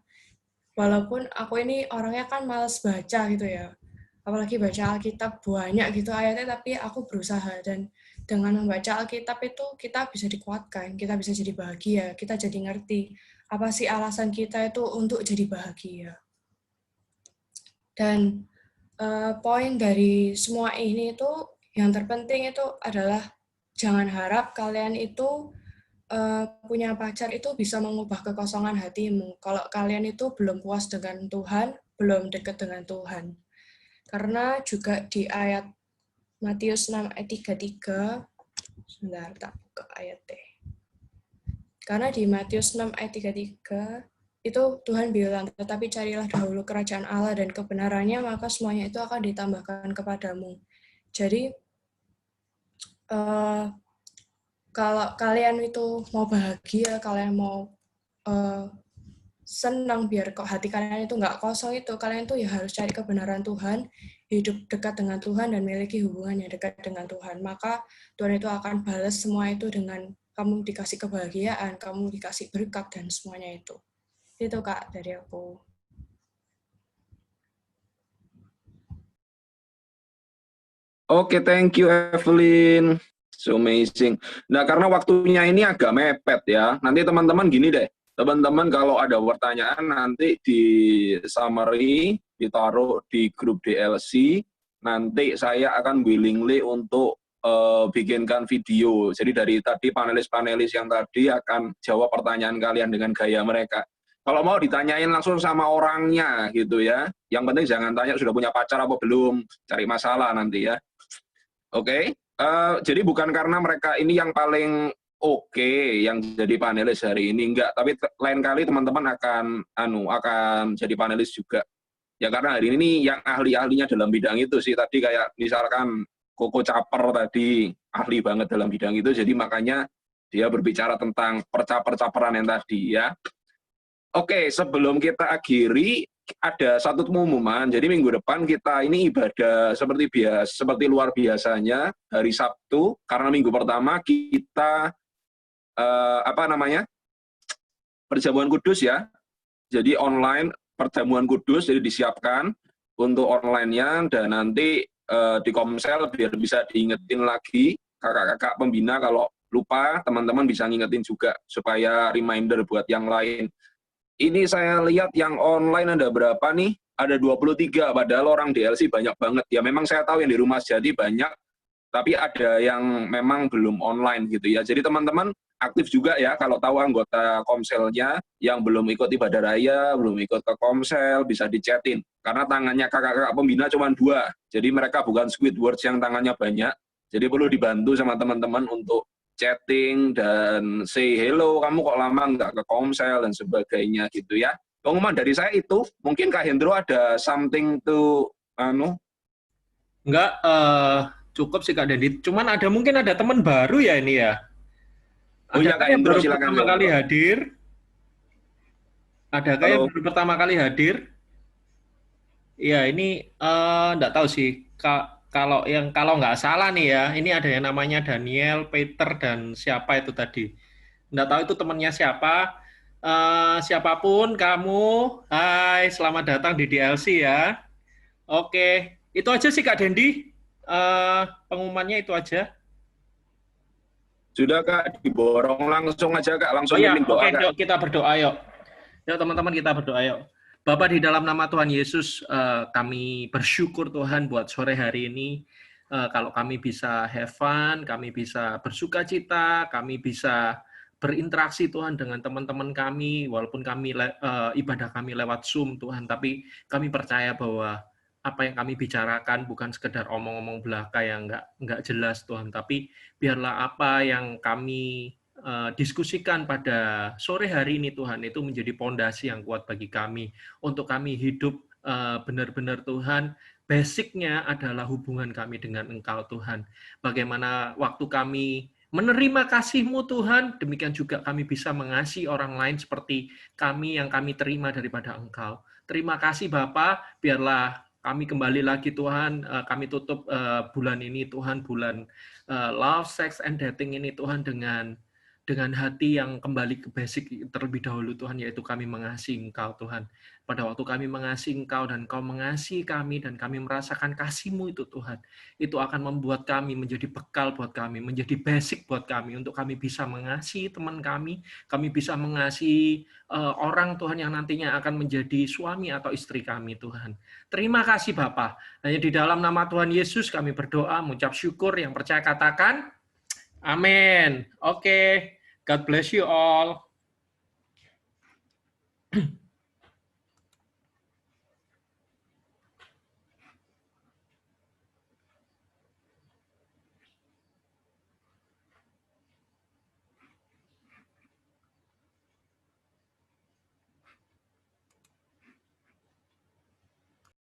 Walaupun aku ini orangnya kan malas baca gitu ya. Apalagi baca Alkitab banyak gitu ayatnya, tapi aku berusaha, dan dengan membaca Alkitab itu kita bisa dikuatkan, kita bisa jadi bahagia, kita jadi ngerti apa sih alasan kita itu untuk jadi bahagia. Dan poin dari semua ini itu yang terpenting itu adalah jangan harap kalian itu punya pacar itu bisa mengubah kekosongan hatimu. Kalau kalian itu belum puas dengan Tuhan, belum dekat dengan Tuhan. Karena juga di ayat Matius 6 ayat 33, sebentar tak buka ayat deh. Karena di Matius 6 ayat 33 itu Tuhan bilang, tetapi carilah dahulu kerajaan Allah dan kebenarannya, maka semuanya itu akan ditambahkan kepadamu. Jadi kalau kalian itu mau bahagia, kalian mau senang biar kok hati kalian itu nggak kosong, itu kalian tuh ya harus cari kebenaran Tuhan, hidup dekat dengan Tuhan, dan miliki hubungan yang dekat dengan Tuhan. Maka Tuhan itu akan balas semua itu dengan kamu dikasih kebahagiaan, kamu dikasih berkat, dan semuanya itu. Itu Kak dari aku. Oke, thank you Evelyn. So amazing. Nah, karena waktunya ini agak mepet ya. Nanti teman-teman gini deh. Teman-teman kalau ada pertanyaan nanti di summary, ditaruh di grup DLC. Nanti saya akan willingly untuk bikinkan video. Jadi dari tadi panelis-panelis yang tadi akan jawab pertanyaan kalian dengan gaya mereka. Kalau mau ditanyain langsung sama orangnya gitu ya. Yang penting jangan tanya sudah punya pacar apa belum, cari masalah nanti ya. Oke. Jadi bukan karena mereka ini yang paling oke yang jadi panelis hari ini, enggak, tapi lain kali teman-teman akan jadi panelis juga. Ya karena hari ini yang ahli-ahlinya dalam bidang itu sih, tadi kayak misalkan Koko Caper tadi ahli banget dalam bidang itu, jadi makanya dia berbicara tentang percaper-caperan yang tadi ya. Oke, sebelum kita akhiri ada satu pengumuman. Jadi minggu depan kita ini ibadah seperti luar biasanya hari Sabtu, karena minggu pertama kita perjamuan kudus ya. Jadi online perjamuan kudus, jadi disiapkan untuk online-nya, dan nanti di Komsel biar bisa diingetin lagi kakak-kakak pembina, kalau lupa teman-teman bisa ngingetin juga supaya reminder buat yang lain. Ini saya lihat yang online ada berapa nih? Ada 23, padahal orang DLC banyak banget. Ya memang saya tahu yang di Rumah Sejati banyak, tapi ada yang memang belum online gitu ya. Jadi teman-teman aktif juga ya, kalau tahu anggota Komselnya yang belum ikut ibadah raya, belum ikut ke Komsel, bisa dichatin. Karena tangannya kakak-kakak pembina cuma 2, jadi mereka bukan Squidward yang tangannya banyak. Jadi perlu dibantu sama teman-teman untuk chatting dan say hello, kamu kok lama nggak ke Komsel dan sebagainya gitu ya. Pengumuman dari saya itu, mungkin Kak Hendro ada something to Enggak, cukup sih Kak Dendi. Cuman mungkin ada teman baru ya ini ya. Oh iya Kak Hendro, silakan. Pertama kali hadir. Adakah yang baru pertama kali hadir? Iya, ini enggak tahu sih. Kalau nggak salah nih ya, ini ada yang namanya Daniel, Peter, dan siapa itu tadi. Nggak tahu itu temannya siapa. Siapapun kamu, hai, selamat datang di DLC ya. Oke, itu aja sih Kak Dendi. Pengumumannya itu aja. Sudah Kak, diborong langsung aja Kak, langsung Oh ya, mimpin doa oke, Kak. yuk kita berdoa yuk. Yuk teman-teman kita berdoa yuk. Bapak, di dalam nama Tuhan Yesus, kami bersyukur Tuhan buat sore hari ini. Kalau kami bisa have fun, kami bisa bersuka cita, kami bisa berinteraksi Tuhan dengan teman-teman kami, walaupun kami ibadah kami lewat Zoom Tuhan, tapi kami percaya bahwa apa yang kami bicarakan bukan sekedar omong-omong belaka yang nggak jelas Tuhan, tapi biarlah apa yang kami diskusikan pada sore hari ini Tuhan itu menjadi pondasi yang kuat bagi kami untuk kami hidup benar-benar Tuhan. Basicnya adalah hubungan kami dengan Engkau Tuhan. Bagaimana waktu kami menerima kasih-Mu Tuhan, demikian juga kami bisa mengasihi orang lain seperti kami yang kami terima daripada Engkau. Terima kasih Bapa, biarlah kami kembali lagi Tuhan, kami tutup bulan ini Tuhan, bulan love, sex, and dating ini Tuhan dengan hati yang kembali ke basic terlebih dahulu Tuhan, yaitu kami mengasihi Engkau Tuhan. Pada waktu kami mengasihi Engkau dan Engkau mengasihi kami dan kami merasakan kasih-Mu itu Tuhan, itu akan membuat kami menjadi bekal buat kami, menjadi basic buat kami untuk kami bisa mengasihi teman kami bisa mengasihi orang Tuhan yang nantinya akan menjadi suami atau istri kami Tuhan. Terima kasih Bapa. Hanya di dalam nama Tuhan Yesus kami berdoa, mengucap syukur, yang percaya katakan amin. Oke. God bless you all.